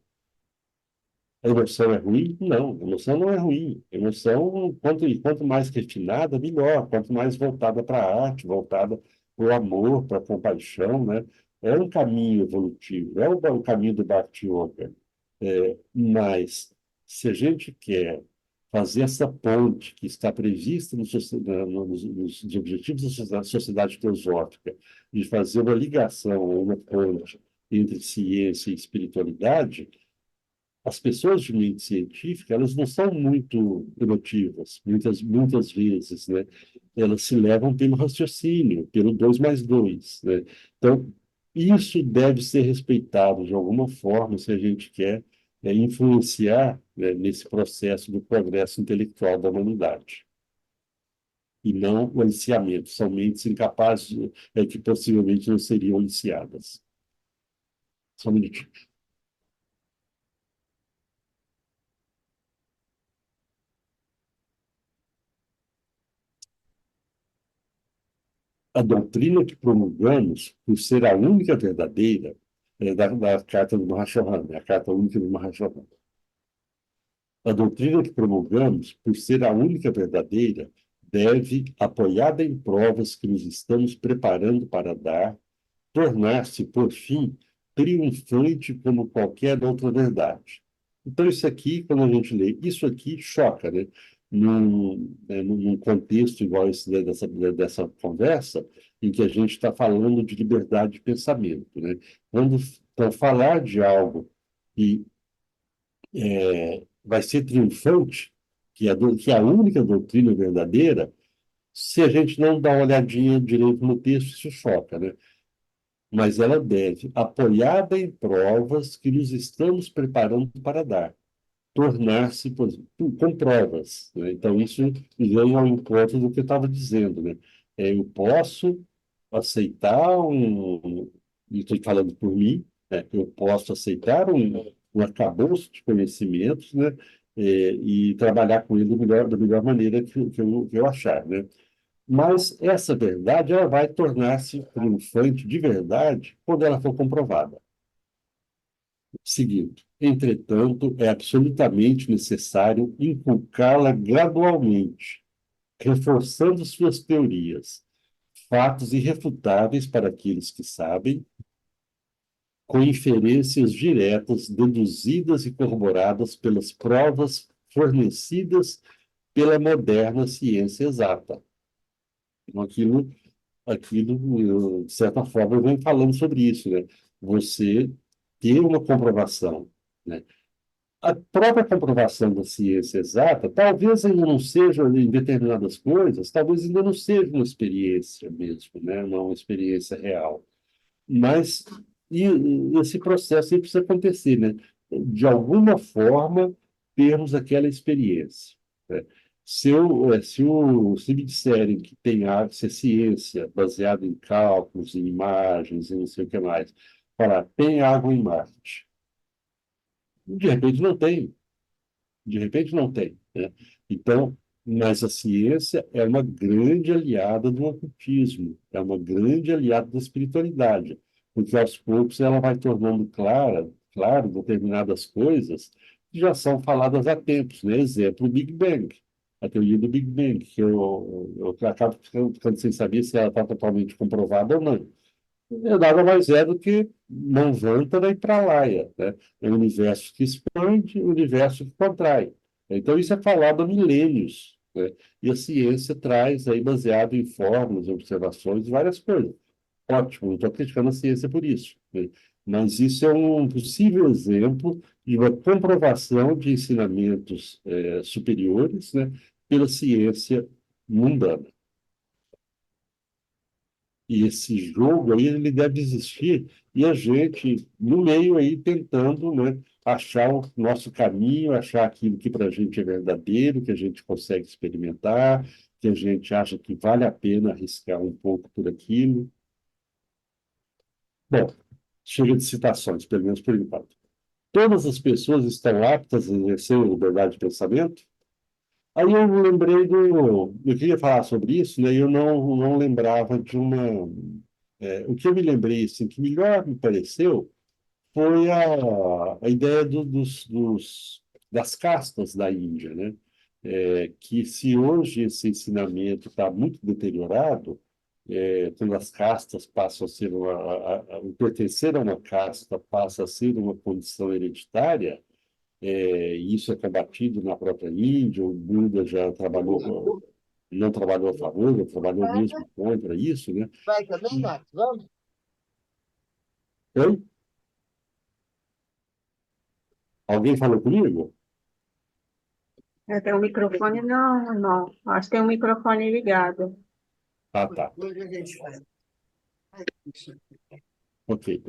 A emoção é ruim? Não, a emoção não é ruim. A emoção, quanto mais refinada, melhor. Quanto mais voltada para a arte, voltada para o amor, para a compaixão, né? É um caminho evolutivo, é o caminho do Bhakti Yoga. Mas, se a gente quer fazer essa ponte que está prevista nos objetivos da sociedade teosófica, de fazer uma ligação, uma ponte entre ciência e espiritualidade, as pessoas de mente científica, elas não são muito emotivas, muitas vezes, né? Elas se levam pelo raciocínio, pelo 2 mais 2, né? Então, isso deve ser respeitado de alguma forma se a gente quer influenciar, né, nesse processo do progresso intelectual da humanidade. E não o aliciamento. São mentes incapazes, que possivelmente não seriam aliciadas. Só um minutinho. a doutrina que promulgamos, por ser a única verdadeira, da Carta do Mahashohan, a Carta Única do Mahashohan. A doutrina que promulgamos, por ser a única verdadeira, deve, apoiada em provas que nos estamos preparando para dar, tornar-se, por fim, triunfante como qualquer outra verdade. Então, isso aqui, quando a gente lê, isso aqui choca, né? Num contexto igual esse dessa conversa, em que a gente está falando de liberdade de pensamento, né? Quando, para falar de algo que vai ser triunfante, que é a única doutrina verdadeira, se a gente não dá uma olhadinha direito no texto, isso choca, né? Mas ela deve, apoiada em provas que nos estamos preparando para dar, tornar-se, com provas, né? Então, isso vem ao encontro do que eu estava dizendo, né? Eu posso aceitar e estou falando por mim, né? Eu posso aceitar um arcabouço de conhecimentos, né? E trabalhar com ele da melhor maneira que eu achar, né? Mas essa verdade ela vai tornar-se triunfante de verdade quando ela for comprovada. Seguinte, entretanto, é absolutamente necessário inculcá-la gradualmente, reforçando suas teorias, fatos irrefutáveis para aqueles que sabem, com inferências diretas, deduzidas e corroboradas pelas provas fornecidas pela moderna ciência exata. Então, de certa forma, eu venho falando sobre isso, né? Você ter uma comprovação, né? A própria comprovação da ciência exata, talvez ainda não seja em determinadas coisas, talvez ainda não seja uma experiência mesmo, né? Não uma experiência real. Mas esse processo sempre precisa acontecer, né? De alguma forma, termos aquela experiência, né? Se me disserem que se a ciência baseada em cálculos, em imagens, e não sei o que mais, falar, tem água em Marte. De repente não tem. De repente não tem, né? Então, mas a ciência é uma grande aliada do ocultismo, é uma grande aliada da espiritualidade, porque aos poucos ela vai tornando claro, determinadas coisas que já são faladas há tempos, né? Exemplo, o Big Bang, a teoria do Big Bang, que eu acabo ficando sem saber se ela está totalmente comprovada ou não. Nada mais é do que Manvantara e Pralaya, né? É um universo que expande, um universo que contrai. Então, isso é falado há milênios, né? E a ciência traz aí, baseado em fórmulas, observações, várias coisas. Ótimo, não estou criticando a ciência por isso, né? Mas isso é um possível exemplo de uma comprovação de ensinamentos superiores, né, pela ciência mundana. E esse jogo aí, ele deve existir, e a gente, no meio aí, tentando, né, achar o nosso caminho, achar aquilo que para a gente é verdadeiro, que a gente consegue experimentar, que a gente acha que vale a pena arriscar um pouco por aquilo. Bom, chega de citações, pelo menos por enquanto. Todas as pessoas estão aptas a exercer a liberdade de pensamento? Aí eu lembrei Eu queria falar sobre isso, né? E eu não lembrava de uma. O que eu me lembrei, assim, que melhor me pareceu foi a ideia das castas da Índia, né? Que se hoje esse ensinamento está muito deteriorado, quando as castas passam a ser o pertencer a uma casta passa a ser uma condição hereditária, e isso é combatido na própria Índia. O Buda já trabalhou, não trabalhou a favor, já trabalhou mesmo contra isso, né? Vai também, Marcos? Vamos? Oi? Alguém falou comigo? Tem o microfone? Não, não. Acho que tem um microfone ligado. Ah, tá. Hoje a gente vai. Ok.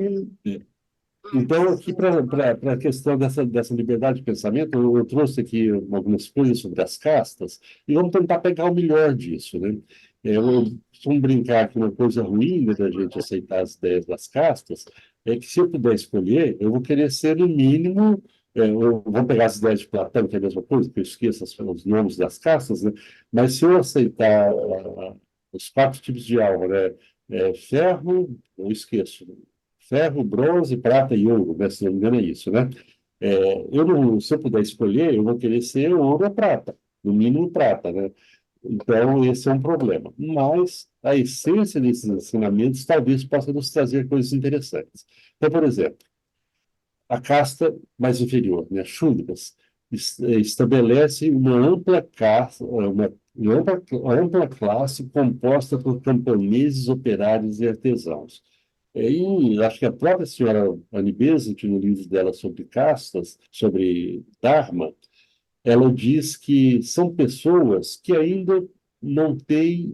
Então, aqui para a questão dessa liberdade de pensamento, eu trouxe aqui algumas coisas sobre as castas e vamos tentar pegar o melhor disso, né? Eu costumo brincar que uma coisa ruim, né, da gente aceitar as ideias das castas é que, se eu puder escolher, eu vou querer ser, no mínimo, eu vou pegar as ideias de Platão, que é a mesma coisa, que eu esqueço os nomes das castas, né? Mas se eu aceitar os 4 tipos de alma, né? Ferro, eu esqueço, ferro, bronze, prata e ouro, né? Se não me engano é isso, né? Eu não, se eu puder escolher, eu vou querer ser ouro ou prata, no mínimo prata, né? Então, esse é um problema. Mas a essência desses ensinamentos talvez possa nos trazer coisas interessantes. Então, por exemplo, a casta mais inferior, né, Shudras, estabelece uma ampla ampla classe composta por camponeses, operários e artesãos. E acho que a própria senhora Annie Besant, no livro dela sobre castas, sobre Dharma, ela diz que são pessoas que ainda não têm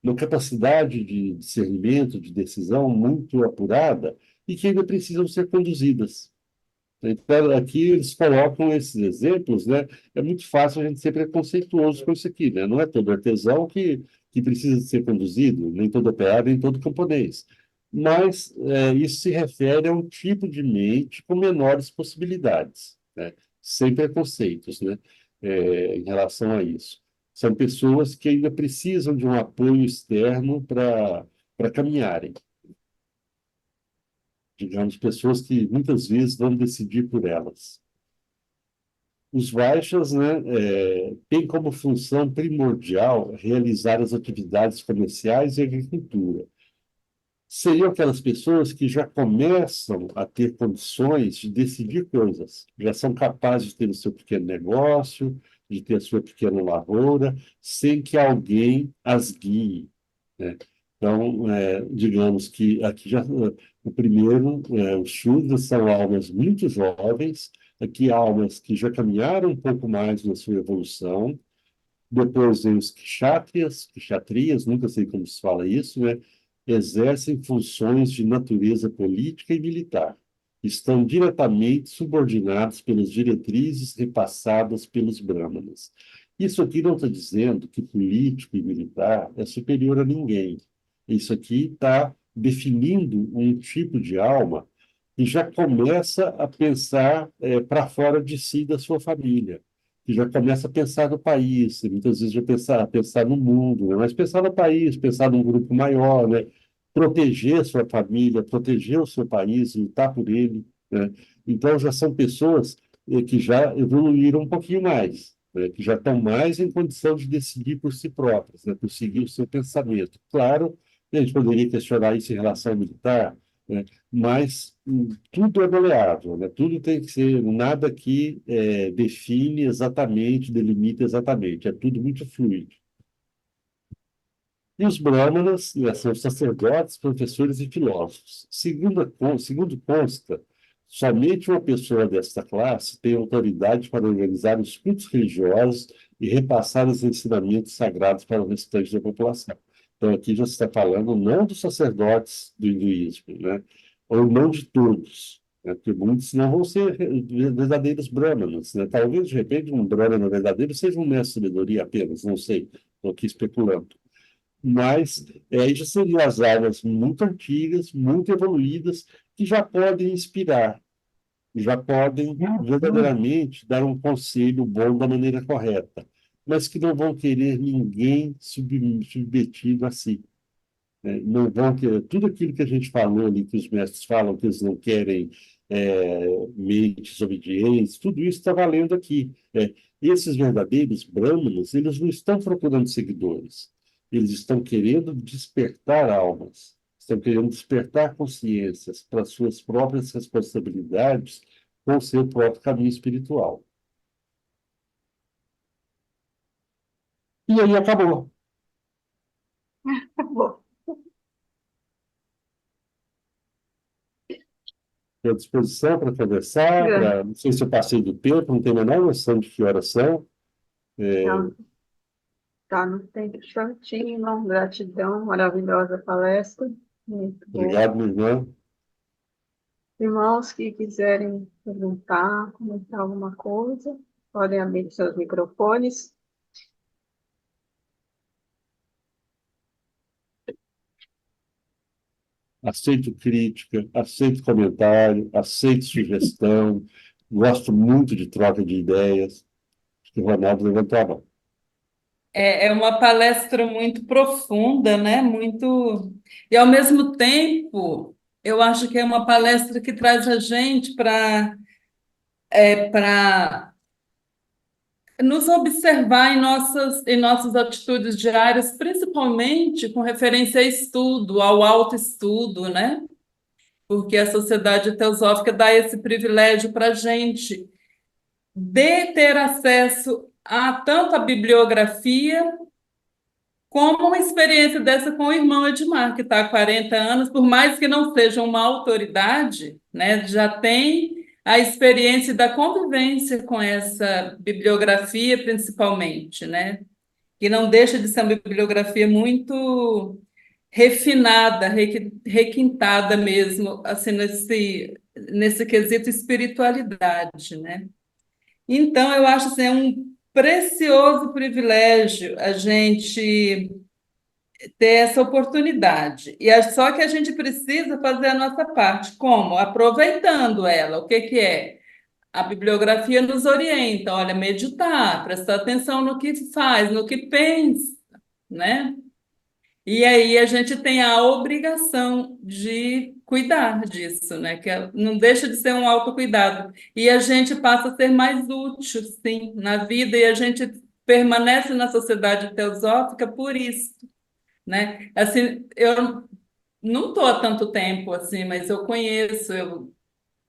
uma capacidade de discernimento, de decisão muito apurada e que ainda precisam ser conduzidas. Então, aqui eles colocam esses exemplos, né? É muito fácil a gente ser preconceituoso com isso aqui, né? Não é todo artesão que precisa ser conduzido, nem todo operário, nem todo camponês. Mas isso se refere a um tipo de mente com menores possibilidades, né? Sem preconceitos, né? Em relação a isso. São pessoas que ainda precisam de um apoio externo para caminharem. Digamos, pessoas que muitas vezes vão decidir por elas. Os Vaixas, né, têm como função primordial realizar as atividades comerciais e agricultura. Seriam aquelas pessoas que já começam a ter condições de decidir coisas, já são capazes de ter o seu pequeno negócio, de ter a sua pequena lavoura, sem que alguém as guie, né? Então, digamos que aqui já o primeiro, os Shudras são almas muito jovens, aqui almas que já caminharam um pouco mais na sua evolução. Depois vem os kshatriyas, nunca sei como se fala isso, né? Exercem funções de natureza política e militar. Estão diretamente subordinados pelas diretrizes repassadas pelos brahmanas. Isso aqui não está dizendo que político e militar é superior a ninguém. Isso aqui está definindo um tipo de alma que já começa a pensar para fora de si, da sua família, que já começa a pensar no país, e muitas vezes já pensar no mundo, né? Mas pensar no país, pensar num grupo maior, né? Proteger a sua família, proteger o seu país, lutar por ele, né? Então, já são pessoas que já evoluíram um pouquinho mais, né? Que já estão mais em condição de decidir por si próprias, né? Por seguir o seu pensamento. Claro, a gente poderia questionar isso em relação ao militar, né? Mas tudo é maleável, né? Tudo tem que ser, nada que define exatamente, delimita exatamente, é tudo muito fluido. E os brahmanas, né, são sacerdotes, professores e filósofos. Segundo consta, somente uma pessoa desta classe tem autoridade para organizar os cultos religiosos e repassar os ensinamentos sagrados para o restante da população. Então, aqui já se está falando não dos sacerdotes do hinduísmo, né? Ou não de todos, né? Porque muitos não vão ser verdadeiros brahmanas, né? Talvez, de repente, um brahmana verdadeiro seja um mestre de sabedoria apenas, não sei, estou aqui especulando. Mas aí já seriam as almas muito antigas, muito evoluídas, que já podem inspirar, já podem verdadeiramente dar um conselho bom da maneira correta, mas que não vão querer ninguém submetido a si, né? Não vão querer, tudo aquilo que a gente falou ali, que os mestres falam que eles não querem mentes obedientes, tudo isso está valendo aqui. Esses verdadeiros brahmanas, eles não estão procurando seguidores, eles estão querendo despertar almas, estão querendo despertar consciências para suas próprias responsabilidades com o seu próprio caminho espiritual. E aí acabou. Acabou. Estou à disposição para conversar, não sei se eu passei do tempo, não tenho a menor noção de que horas são. Então, tá no tempo certinho, gratidão, maravilhosa palestra, muito boa. Obrigado, minha irmã. Irmãos que quiserem perguntar, comentar alguma coisa, podem abrir seus microfones. Aceito crítica, aceito comentário, aceito sugestão, gosto muito de troca de ideias. Acho que o Ronaldo levantou a mão. É uma palestra muito profunda, né? Muito. E, ao mesmo tempo, eu acho que é uma palestra que traz a gente para nos observar em nossas atitudes diárias, principalmente com referência a estudo, ao autoestudo, né? Porque a sociedade teosófica dá esse privilégio para a gente de ter acesso a tanto a bibliografia como uma experiência dessa com o irmão Edmar, que está há 40 anos, por mais que não seja uma autoridade, né, já tem a experiência da convivência com essa bibliografia, principalmente, né, que não deixa de ser uma bibliografia muito refinada, requintada mesmo, assim, nesse quesito espiritualidade, né? Então, eu acho assim, é um precioso privilégio a gente ter essa oportunidade. E é só que a gente precisa fazer a nossa parte. Como? Aproveitando ela. O que que é? A bibliografia nos orienta, olha, meditar, prestar atenção no que faz, no que pensa, né? E aí a gente tem a obrigação de cuidar disso, né? Não deixa de ser um autocuidado. E a gente passa a ser mais útil, sim, na vida, e a gente permanece na sociedade teosófica por isso, né? Assim, eu não estou há tanto tempo assim, mas eu conheço, eu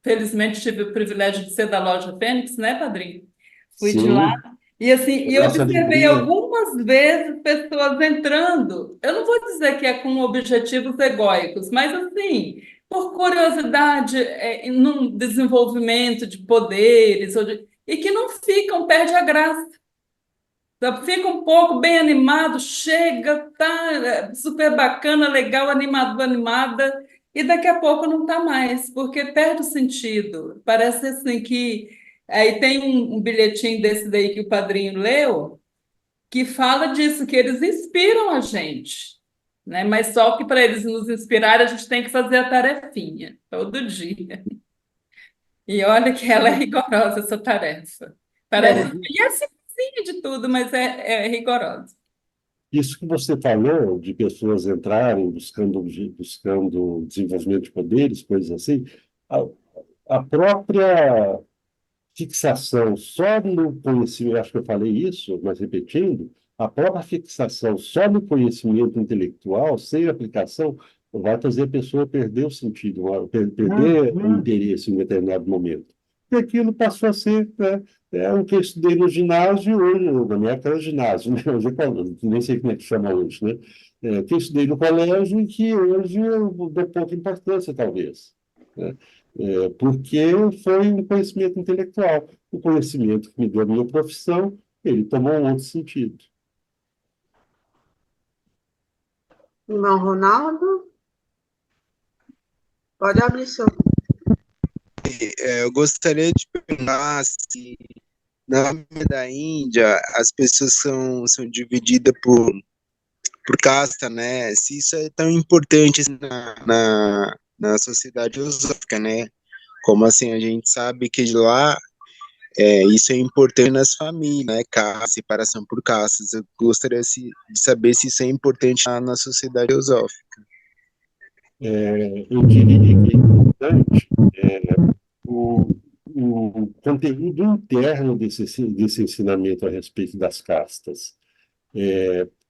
felizmente tive o privilégio de ser da Loja Fênix, né, Padrinho? Fui de lá. Sim, E assim, com e eu essa observei alegria. algumas vezes pessoas entrando. Eu não vou dizer que é com objetivos egóicos, mas assim, por curiosidade, num desenvolvimento de poderes, e que não ficam, perde a graça. Fica um pouco bem animado, chega, tá super bacana, legal, animado, animada, e daqui a pouco não tá mais, porque perde o sentido. Parece assim que aí tem um bilhetinho desse daí que o padrinho leu, que fala disso, que eles inspiram a gente, né? Mas só que para eles nos inspirarem, a gente tem que fazer a tarefinha todo dia. E olha que ela é rigorosa, essa tarefa. Parece Não, e é simplesinha de tudo, mas é rigorosa. isso que você falou de pessoas entrarem buscando desenvolvimento de poderes, coisas assim, a, a própria fixação só no conhecimento, acho que eu falei isso, mas repetindo, a própria fixação só no conhecimento intelectual, sem aplicação, vai fazer a pessoa perder o sentido, perder o interesse em um determinado momento. E aquilo passou a ser, né, o que eu estudei no ginásio, hoje, na minha época era ginásio, né? Hoje, nem sei como é que chama hoje, né? Que eu estudei no colégio e que hoje eu dou pouca importância, talvez, né? Porque foi um conhecimento intelectual. O conhecimento que me deu a minha profissão, ele tomou um outro sentido. Irmão Ronaldo, pode abrir seu. Eu gostaria de perguntar se na África da Índia as pessoas são divididas por casta, né? Se isso é tão importante assim, na sociedade filosófica, né? Como assim, a gente sabe que de lá isso é importante nas famílias, né? Separação por castas. Eu gostaria de saber se isso é importante na sociedade filosófica. Eu diria que é importante o, o conteúdo interno desse ensinamento a respeito das castas.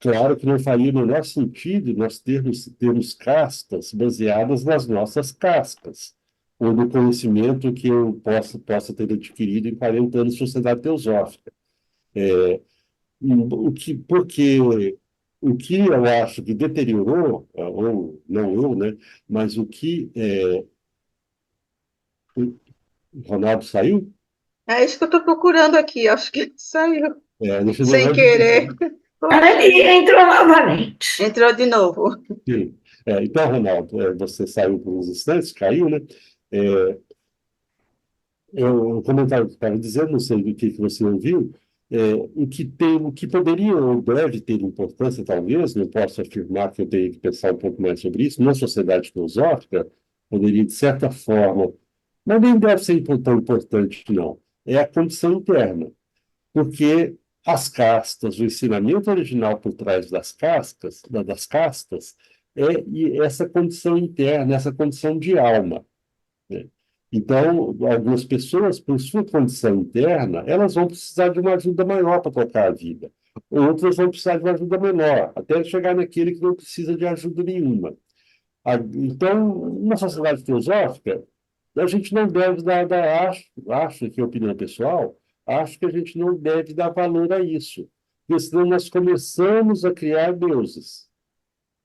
Claro que não faria o menor sentido nós termos castas baseadas nas nossas castas, ou no conhecimento que eu possa ter adquirido em 40 anos de sociedade teosófica. Porque o que eu acho que deteriorou, ou não eu, né, mas o Ronaldo saiu? É isso que eu estou procurando aqui, acho que saiu Deixa eu sem ver. querer. Ele entrou novamente. Entrou de novo. Sim. Então, Ronaldo, você saiu por uns instantes, caiu, né? É, como eu estava dizendo, não sei o que você ouviu, o que poderia ou deve ter importância, talvez, não posso afirmar que eu tenho que pensar um pouco mais sobre isso, na sociedade filosófica, poderia, de certa forma, mas nem deve ser tão importante, não. É a condição interna. Porque as castas, o ensinamento original por trás das castas, das castas, e essa condição interna, essa condição de alma, né? Então, algumas pessoas, por sua condição interna, elas vão precisar de uma ajuda maior para tocar a vida. Outras vão precisar de uma ajuda menor, até chegar naquele que não precisa de ajuda nenhuma. Então, na sociedade teosófica, a gente não deve acho que é opinião pessoal, acho que a gente não deve dar valor a isso, porque senão nós começamos a criar deuses,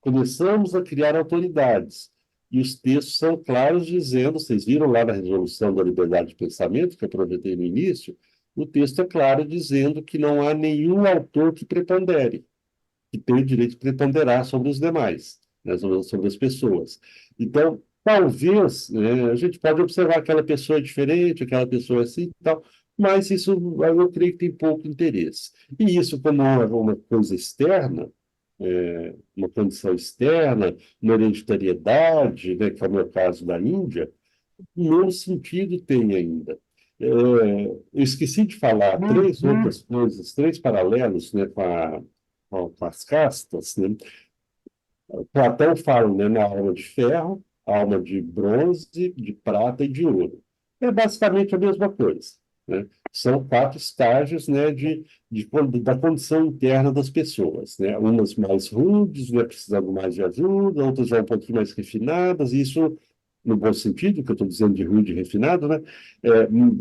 começamos a criar autoridades. E os textos são claros dizendo, vocês viram lá na Resolução da Liberdade de Pensamento, que eu projetei no início, o texto é claro dizendo que não há nenhum autor que prepondere, que tem o direito de preponderar sobre os demais, né, sobre as pessoas. Então, talvez, né, a gente pode observar aquela pessoa é diferente, aquela pessoa é assim e tal, mas isso eu creio que tem pouco interesse. E isso, como uma coisa externa, uma condição externa, uma hereditariedade, né, que é o meu caso da Índia, menos sentido tem ainda. Eu esqueci de falar três outras coisas, três paralelos, né, com as castas, né? Platão fala, né, na alma de ferro, alma de bronze, de prata e de ouro. É basicamente a mesma coisa, né? São quatro estágios, né, da condição interna das pessoas, né? Umas mais rudes, né, precisando mais de ajuda, outras já um pouquinho mais refinadas, e isso no bom sentido, que eu estou dizendo de rude e refinado, né?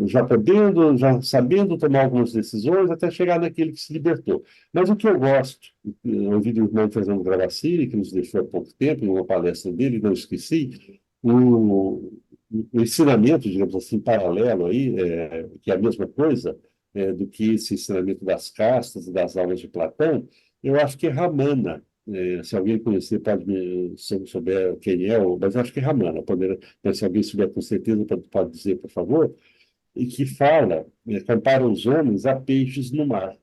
Já podendo, já sabendo tomar algumas decisões, até chegar naquele que se libertou. Mas o que eu gosto, eu ouvi do irmão Fernando Gravassi, que nos deixou há pouco tempo, em uma palestra dele, não esqueci, o ensinamento, digamos assim, paralelo aí, que é a mesma coisa, do que esse ensinamento das castas e das aulas de Platão, eu acho que é Ramana. Se alguém conhecer, se eu souber quem é, mas acho que é Ramana, mas se alguém souber com certeza, pode dizer, por favor, e que fala, compara os homens a peixes no mar,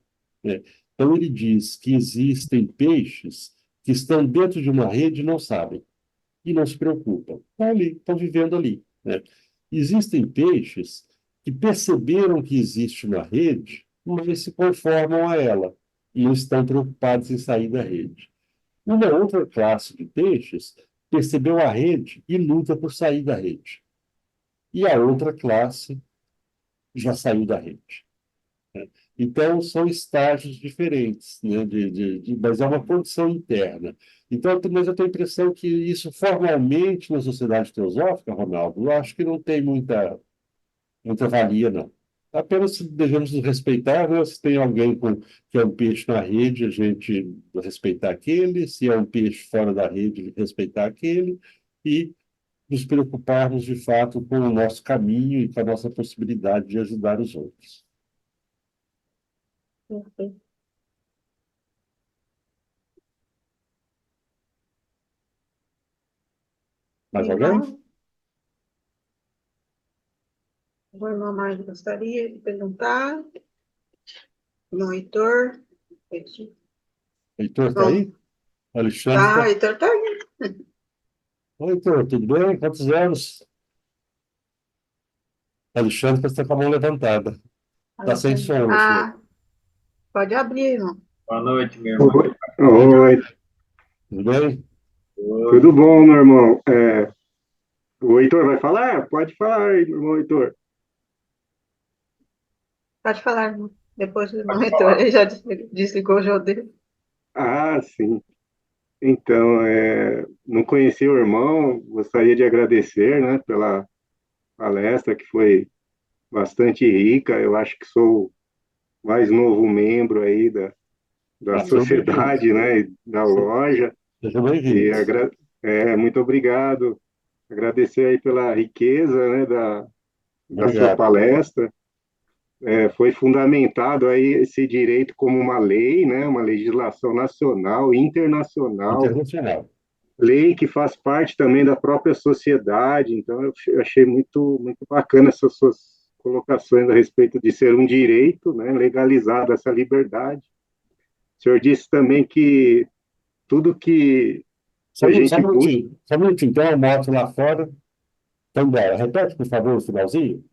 né? Então ele diz que existem peixes que estão dentro de uma rede e não sabem, e não se preocupam, estão ali, estão vivendo ali, né? Existem peixes que perceberam que existe uma rede, mas se conformam a ela, e não estão preocupados em sair da rede. Uma outra classe de peixes percebeu a rede e luta por sair da rede. E a outra classe já saiu da rede, né? Então, são estágios diferentes, né, mas é uma condição interna. Então, mas eu tenho a impressão que isso formalmente na sociedade teosófica, Ronaldo, eu acho que não tem muita valia, não. Apenas devemos nos respeitar, né? Se tem alguém que é um peixe na rede, a gente respeitar aquele, se é um peixe fora da rede, respeitar aquele, e nos preocuparmos de fato com o nosso caminho e com a nossa possibilidade de ajudar os outros. Perfeito. Mais alguém? Irmão, o irmão mais gostaria de perguntar? Irmão Heitor? Heitor está Bom, aí? Alexandre tá, está. Heitor tá aí. Oi, Heitor, tudo bem? Quantos anos? Alexandre está com a mão levantada. Está sem Alexandre. som, Alexandre. Ah, pode abrir, irmão. Boa noite, meu irmão. Oi, tudo bem? Tudo bom, meu irmão? O Heitor vai falar? Pode falar, meu irmão Heitor. Pode falar, irmão. Depois do irmão Heitor. Ele já desligou o jogo dele. Ah, sim. Então, não conheci o irmão, gostaria de agradecer, né, pela palestra, que foi bastante rica. Eu acho que sou o mais novo membro aí da Seja bem-vindo. sociedade, né, e da loja. Seja E bem-vindo. muito obrigado. Agradecer aí pela riqueza, né, da sua Obrigado. palestra. Foi fundamentado aí esse direito como uma lei, né, uma legislação nacional e internacional, Internacional. lei que faz parte também da própria sociedade. Então, eu achei muito, muito bacana essas suas colocações a respeito de ser um direito, né, legalizado essa liberdade. O senhor disse também que tudo que Só a um gente busca. só um minutinho. Tem uma moto lá fora. Então, bora. Repete, por favor, o finalzinho.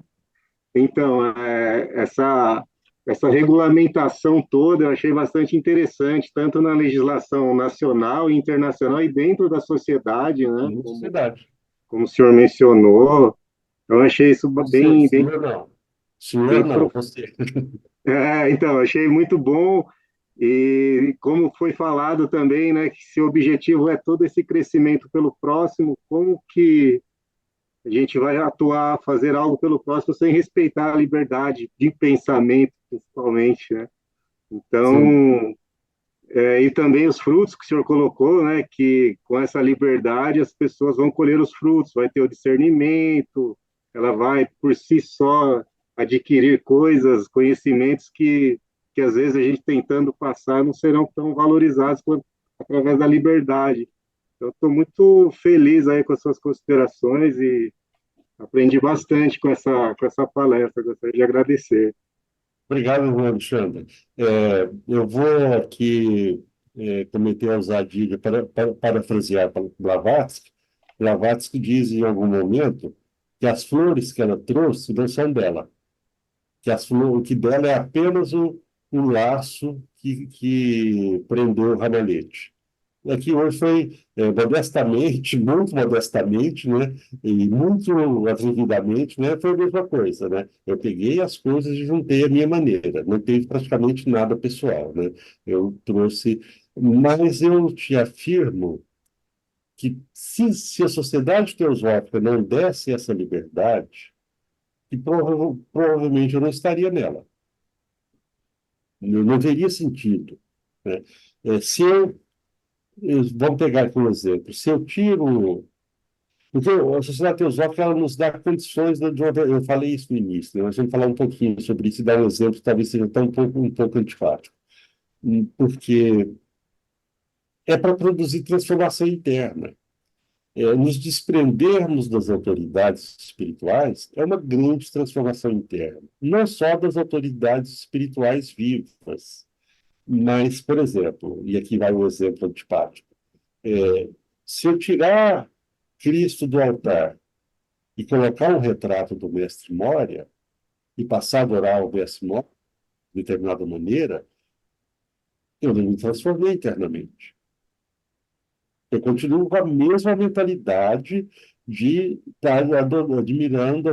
Então, essa regulamentação toda eu achei bastante interessante, tanto na legislação nacional e internacional e dentro da sociedade, né? Na sociedade. Como o senhor mencionou. Eu achei isso Você, bem, senhor não. Senhor bem, não, você. então, achei muito bom. E como foi falado também, né, que se o objetivo é todo esse crescimento pelo próximo, como que a gente vai atuar, fazer algo pelo próximo sem respeitar a liberdade de pensamento, principalmente, né? Sim, Então, e também os frutos que o senhor colocou, né, que com essa liberdade as pessoas vão colher os frutos, vai ter o discernimento, ela vai por si só adquirir coisas, conhecimentos que às vezes a gente tentando passar não serão tão valorizados quanto através da liberdade. Então, estou muito feliz aí com as suas considerações e aprendi bastante com essa palestra, gostaria de agradecer. obrigado, Alexandre. Eu vou aqui cometer a ousadia para parafrasear Blavatsky. Blavatsky diz em algum momento que as flores que ela trouxe não são dela, que o que dela é apenas o laço que prendeu o ramalhete. Aqui hoje foi modestamente, muito modestamente, né, e muito atrevidamente, né, foi a mesma coisa, né? Eu peguei as coisas e juntei a minha maneira, não teve praticamente nada pessoal, né? Eu trouxe, mas eu te afirmo que se a sociedade teosófica não desse essa liberdade, que provavelmente eu não estaria nela. Não teria sentido, né? Se eu Vamos pegar aqui um exemplo. Se eu tiro. Porque a sociedade teosófica ela nos dá condições eu falei isso no início, né? Nós vamos falar um pouquinho sobre isso e dar um exemplo que talvez seja até um pouco antipático. Porque é para produzir transformação interna. Nos desprendermos das autoridades espirituais é uma grande transformação interna. Não só das autoridades espirituais vivas, mas, por exemplo, e aqui vai um exemplo antipático. Se eu tirar Cristo do altar e colocar um retrato do Mestre Moria e passar a adorar o Mestre Moria de determinada maneira, eu não me transformei internamente. Eu continuo com a mesma mentalidade de estar admirando,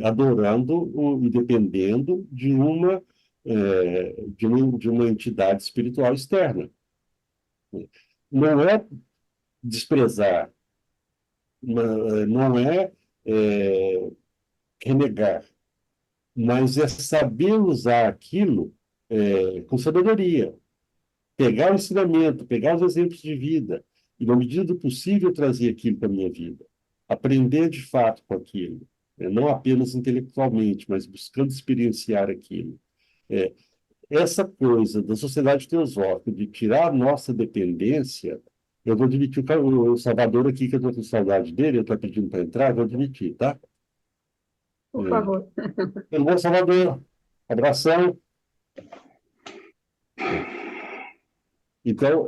adorando e dependendo de uma entidade espiritual externa. Não é desprezar, não é renegar, mas é saber usar aquilo com sabedoria, pegar o ensinamento, pegar os exemplos de vida e, na medida do possível, trazer aquilo para a minha vida, aprender de fato com aquilo, não apenas intelectualmente, mas buscando experienciar aquilo. É, Essa coisa da sociedade teosófica de tirar a nossa dependência, eu vou admitir o Salvador aqui, que eu estou com saudade dele, eu estou pedindo para entrar, vou admitir, tá? Por favor. Tudo bom, Salvador? Abração. Então,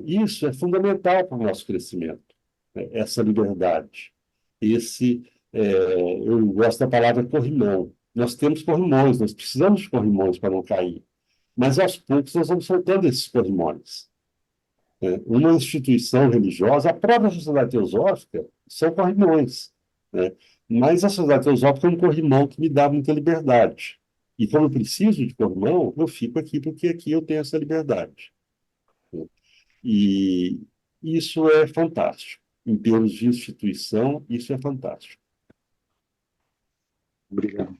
isso é fundamental para o nosso crescimento, né? Essa liberdade. Eu gosto da palavra corrimão. Nós temos corrimões, nós precisamos de corrimões para não cair. Mas, aos poucos, nós vamos soltando esses corrimões, né? Uma instituição religiosa, a própria sociedade teosófica, são corrimões, né? Mas a sociedade teosófica é um corrimão que me dá muita liberdade. E como eu preciso de corrimão, eu fico aqui porque aqui eu tenho essa liberdade. E isso é fantástico. Em termos de instituição, isso é fantástico. Obrigado.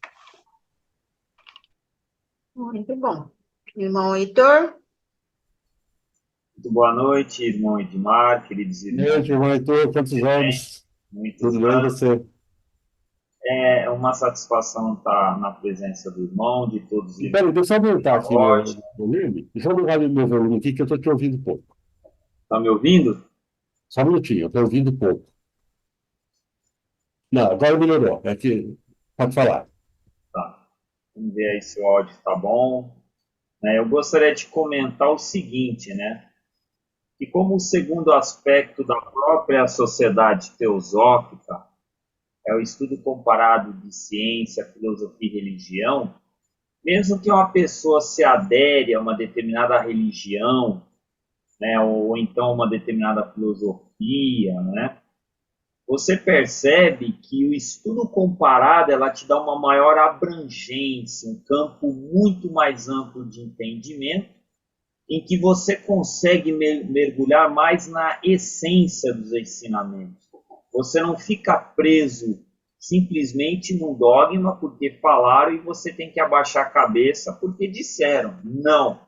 Muito bom. Irmão Heitor? Muito boa noite, irmão Edmar, queridos E aí, irmãos. irmão Heitor, quantos anos? Muitos Tudo bem anos. você? É uma satisfação estar na presença do irmão, de todos os Peraí, irmãos. deixa eu aumentar aqui Ótimo. meu volume. Deixa eu aumentar meu volume aqui, que eu estou te ouvindo pouco. Está me ouvindo? Só um minutinho, eu estou ouvindo pouco. Não, agora melhorou. Pode falar. Tá. Vamos ver aí se o áudio está bom. Eu gostaria de comentar o seguinte, né? Que como o segundo aspecto da própria sociedade teosófica é o estudo comparado de ciência, filosofia e religião, mesmo que uma pessoa se adere a uma determinada religião, né, ou então uma determinada filosofia, né, você percebe que o estudo comparado ela te dá uma maior abrangência, um campo muito mais amplo de entendimento, em que você consegue mergulhar mais na essência dos ensinamentos. Você não fica preso simplesmente num dogma porque falaram e você tem que abaixar a cabeça porque disseram. Não.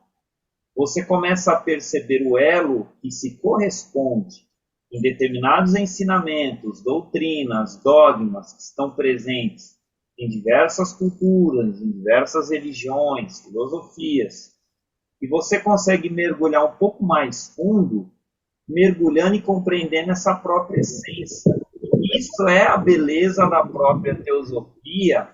Você começa a perceber o elo que se corresponde em determinados ensinamentos, doutrinas, dogmas que estão presentes em diversas culturas, em diversas religiões, filosofias, e você consegue mergulhar um pouco mais fundo, mergulhando e compreendendo essa própria essência. Isso é a beleza da própria teosofia,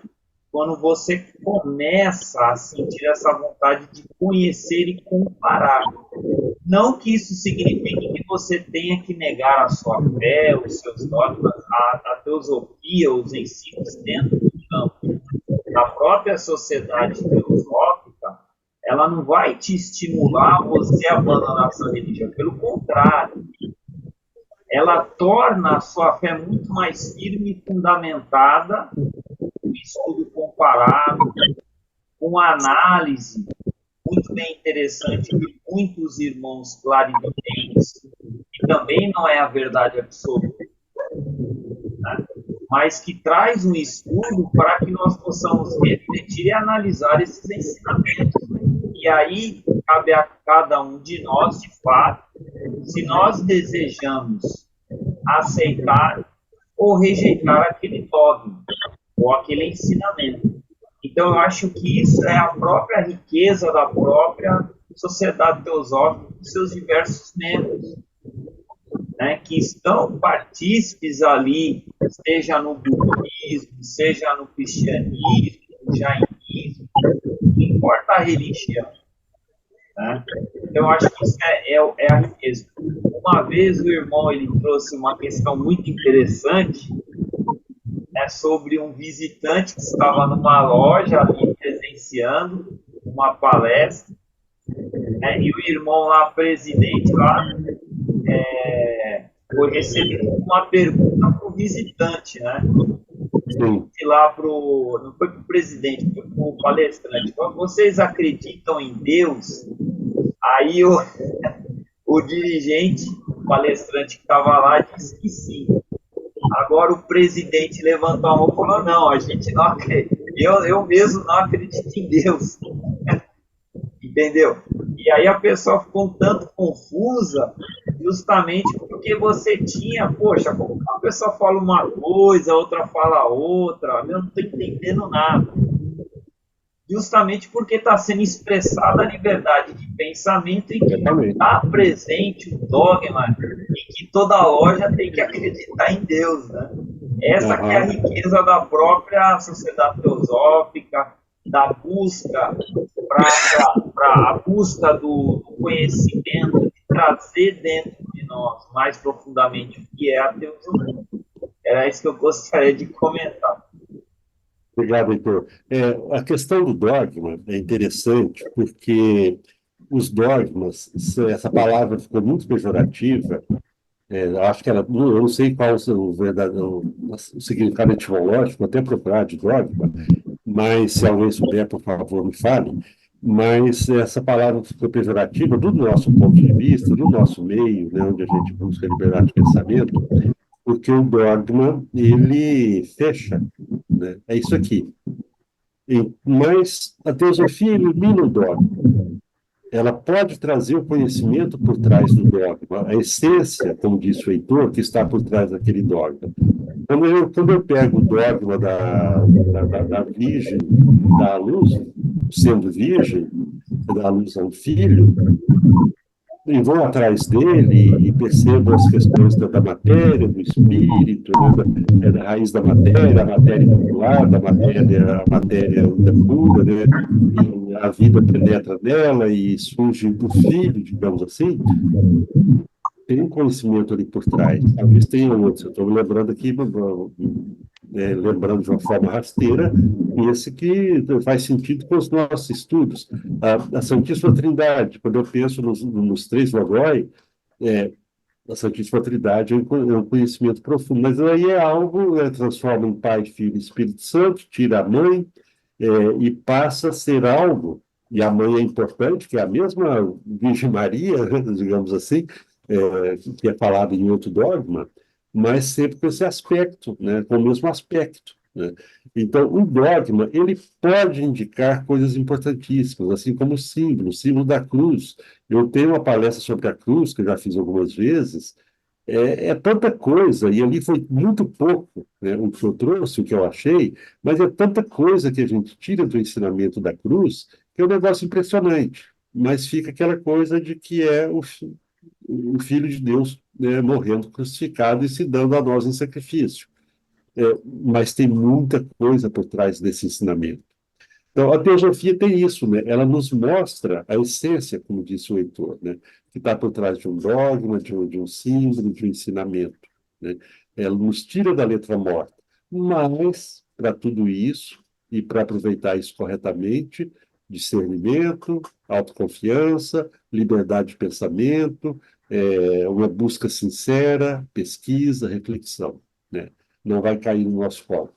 quando você começa a sentir essa vontade de conhecer e comparar. Não que isso signifique que você tenha que negar a sua fé, os seus dogmas, a teosofia, os ensinos dentro do campo da própria sociedade teosófica, ela não vai te estimular a você abandonar a sua religião. Pelo contrário, ela torna a sua fé muito mais firme e fundamentada com estudo comparado, com análise muito bem interessante de muitos irmãos clarividentes, que também não é a verdade absoluta, né? Mas que traz um estudo para que nós possamos refletir e analisar esses ensinamentos. E aí cabe a cada um de nós, de fato, se nós desejamos aceitar ou rejeitar aquele dogma ou aquele ensinamento. Então, eu acho que isso é a própria riqueza da própria sociedade teosófica, dos seus diversos membros, né, que estão partícipes ali, seja no budismo, seja no cristianismo, no jainismo, não importa a religião. Né? Então, eu acho que isso é a riqueza. Uma vez o irmão ele trouxe uma questão muito interessante, né, sobre um visitante que estava numa loja ali presenciando uma palestra, né, e o irmão lá, presidente lá, foi recebido uma pergunta para o visitante, né? E lá não foi para o presidente, foi para o palestrante. Vocês acreditam em Deus? Aí o dirigente, o palestrante que estava lá, disse que sim. Agora o presidente levantou a mão e falou, não, a gente não acredita. Eu mesmo não acredito em Deus. Entendeu? E aí a pessoa ficou um tanto confusa, justamente porque você tinha, poxa, como a pessoa fala uma coisa, a outra fala outra, eu não estou entendendo nada. Justamente porque está sendo expressada a liberdade de pensamento e que não está presente o dogma e que toda loja tem que acreditar em Deus, né? Essa que é a riqueza da própria sociedade teosófica, da busca para a busca do conhecimento, de trazer dentro de nós mais profundamente o que é a teosofia. Era isso que eu gostaria de comentar. Obrigado, Heitor. A questão do dogma é interessante porque os dogmas, essa palavra ficou muito pejorativa, acho que eu não sei qual o significado etimológico, vou até procurar de dogma, mas se alguém souber, por favor, me fale. Mas essa palavra ficou pejorativa do nosso ponto de vista, do nosso meio, né, onde a gente busca liberdade de pensamento, porque o dogma, ele fecha, né? É isso aqui. Mas a teosofia ilumina o dogma. Ela pode trazer o conhecimento por trás do dogma, a essência, como disse o Heitor, que está por trás daquele dogma. Quando eu pego o dogma da Virgem, da luz, sendo virgem, da luz a um filho, e vou atrás dele e percebo as questões da matéria, do espírito, né, da raiz da matéria, a matéria immaculada, a matéria ainda pura, né, e a vida penetra nela e surge do filho, digamos assim. Tem um conhecimento ali por trás. Talvez tenha outros, eu estou me lembrando aqui lembrando de uma forma rasteira, esse que faz sentido com os nossos estudos. A Santíssima Trindade, quando eu penso nos três logoi, a Santíssima Trindade é um conhecimento profundo, mas aí é algo, transforma em Pai, Filho e Espírito Santo, tira a mãe, e passa a ser algo, e a mãe é importante, que é a mesma Virgem Maria, digamos assim, que é falado em outro dogma, mas sempre com esse aspecto, né, com o mesmo aspecto, né? Então, o dogma, ele pode indicar coisas importantíssimas, assim como o símbolo da cruz. Eu tenho uma palestra sobre a cruz, que eu já fiz algumas vezes, tanta coisa, e ali foi muito pouco, né, o que eu trouxe, o que eu achei, mas é tanta coisa que a gente tira do ensinamento da cruz, que é um negócio impressionante. Mas fica aquela coisa de que é o Filho de Deus, né, morrendo crucificado e se dando a nós em sacrifício. Mas tem muita coisa por trás desse ensinamento. Então, a teosofia tem isso, né? Ela nos mostra a essência, como disse o Heitor, né? Que está por trás de um dogma, de um símbolo, de um ensinamento, né? Ela nos tira da letra morta. Mas, para tudo isso, e para aproveitar isso corretamente, discernimento, autoconfiança, liberdade de pensamento, uma busca sincera, pesquisa, reflexão, né? Não vai cair no nosso colo.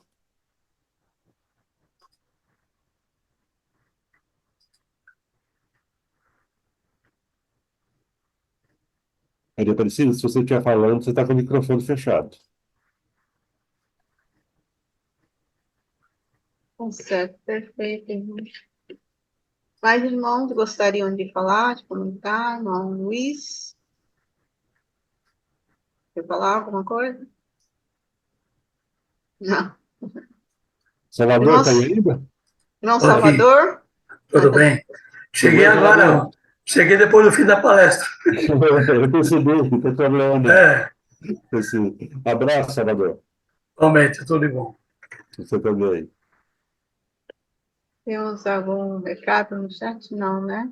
Maria Aparecida, se você estiver falando, você está com o microfone fechado. Certo, perfeito, irmão. Mais irmãos gostariam de falar, de comentar? Irmão Luiz? Quer falar alguma coisa? Não. Salvador, está aí ainda? Irmão Tô aqui. Salvador? Tudo bem? Cheguei agora, cheguei depois do fim da palestra. Eu percebi, não tem problema. É, Abraço, Salvador. realmente, tudo de bom. Você também. Temos algum recado no chat? Não, né?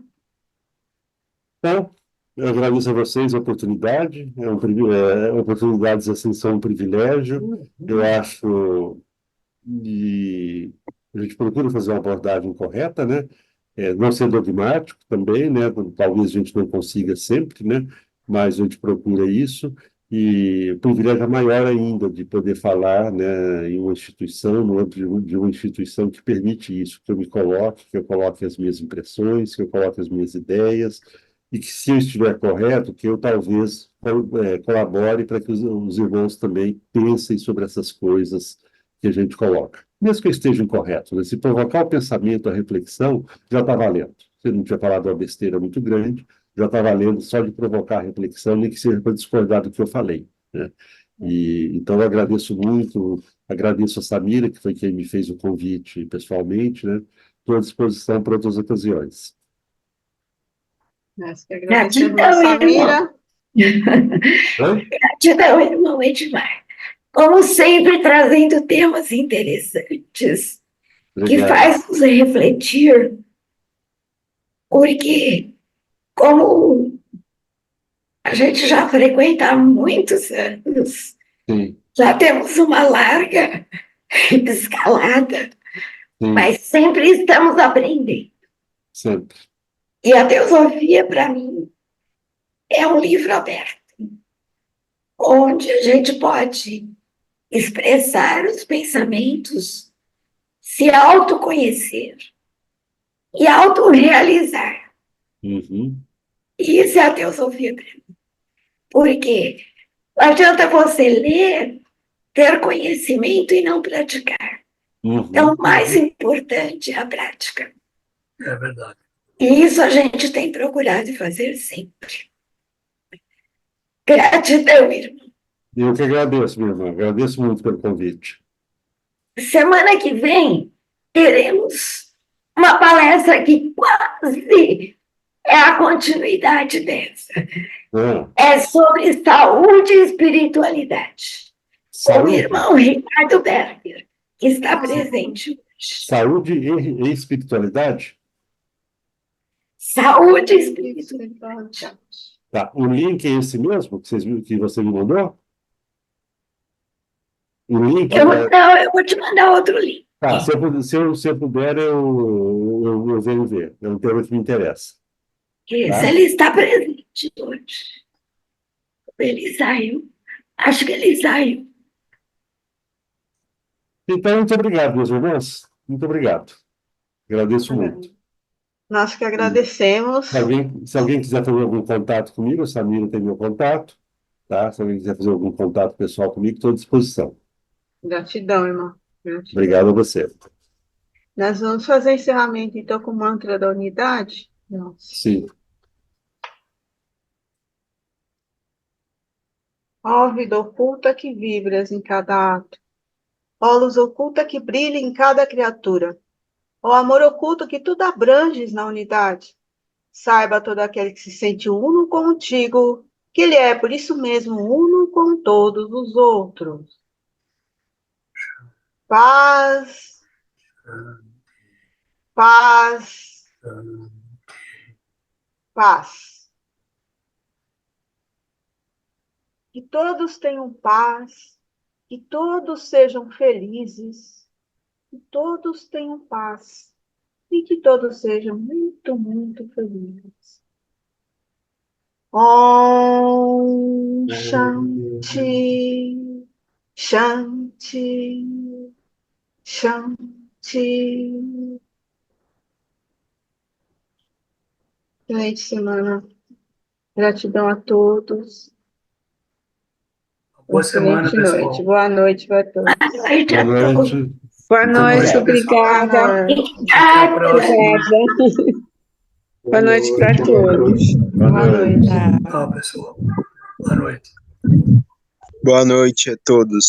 Então, eu agradeço a vocês a oportunidade. Oportunidades assim são um privilégio. Eu acho que a gente procura fazer uma abordagem correta, né? Não ser dogmático também, né? Talvez a gente não consiga sempre, né? Mas a gente procura isso. E o privilégio é maior ainda de poder falar, né, em uma instituição, no âmbito de uma instituição que permite isso, que eu me coloque, que eu coloque as minhas impressões, que eu coloque as minhas ideias, e que, se eu estiver correto, que eu talvez colabore para que os irmãos também pensem sobre essas coisas que a gente coloca. Mesmo que eu esteja incorreto, né? Se provocar o pensamento, a reflexão, já está valendo. Você não tinha falado uma besteira muito grande, já está valendo só de provocar a reflexão, nem que seja para discordar do que eu falei, né? Então, eu agradeço muito, agradeço a Samira, que foi quem me fez o convite pessoalmente, né? Estou à disposição para outras ocasiões. Nós que agradecemos, Samira. Gratidão, irmão Edmar. Como sempre, trazendo temas interessantes que faz-nos refletir, porque, como a gente já frequenta há muitos anos, já temos uma larga escalada, mas sempre estamos aprendendo. Sempre. E a teosofia, para mim, é um livro aberto, onde a gente pode expressar os pensamentos, se autoconhecer e autorrealizar. Isso é a teosofia para mim. Porque não adianta você ler, ter conhecimento e não praticar. Então, o mais importante é a prática. É verdade. E isso a gente tem procurado fazer sempre. Gratidão, irmão. Eu que agradeço, minha irmã. Agradeço muito pelo convite. Semana que vem, teremos uma palestra que quase é a continuidade dessa. É sobre saúde e espiritualidade. Saúde. O irmão Ricardo Berger, que está presente hoje. Saúde e espiritualidade? Saúde e espiritualidade. Tá. O link é esse mesmo que você me mandou? O link. Não, eu vou te mandar outro link. Tá, se eu puder, eu venho ver. É um tema que me interessa. Esse, Tá? ele está presente hoje. Ele saiu. Acho que ele saiu. Então, muito obrigado, meus irmãos. Muito obrigado. Agradeço muito. Nós que agradecemos. Se alguém quiser fazer algum contato comigo, a Samira tem meu contato, tá? Se alguém quiser fazer algum contato pessoal comigo, estou à disposição. Gratidão, irmão. Gratidão. Obrigado a você. Nós vamos fazer encerramento, então, com o mantra da unidade? Nossa. Sim. Ó vida oculta que vibras em cada ato. Ó luz oculta que brilha em cada criatura. Ó amor oculto que tudo abranges na unidade. Saiba todo aquele que se sente uno contigo, que ele é, por isso mesmo, uno com todos os outros. Paz. Paz. Paz. Que todos tenham paz, que todos sejam felizes, que todos tenham paz e que todos sejam muito, muito felizes. Om Shanti, Shanti, Shanti. Excelente semana. Gratidão a todos. Boa semana, Excelente pessoal. noite. Boa noite para todos. Boa noite Boa a todos. noite. Boa Muito noite, obrigado, pessoal. obrigada. Até a próxima. Boa noite para todos. Boa noite. Tchau, pessoal. Boa noite. Boa noite a todos.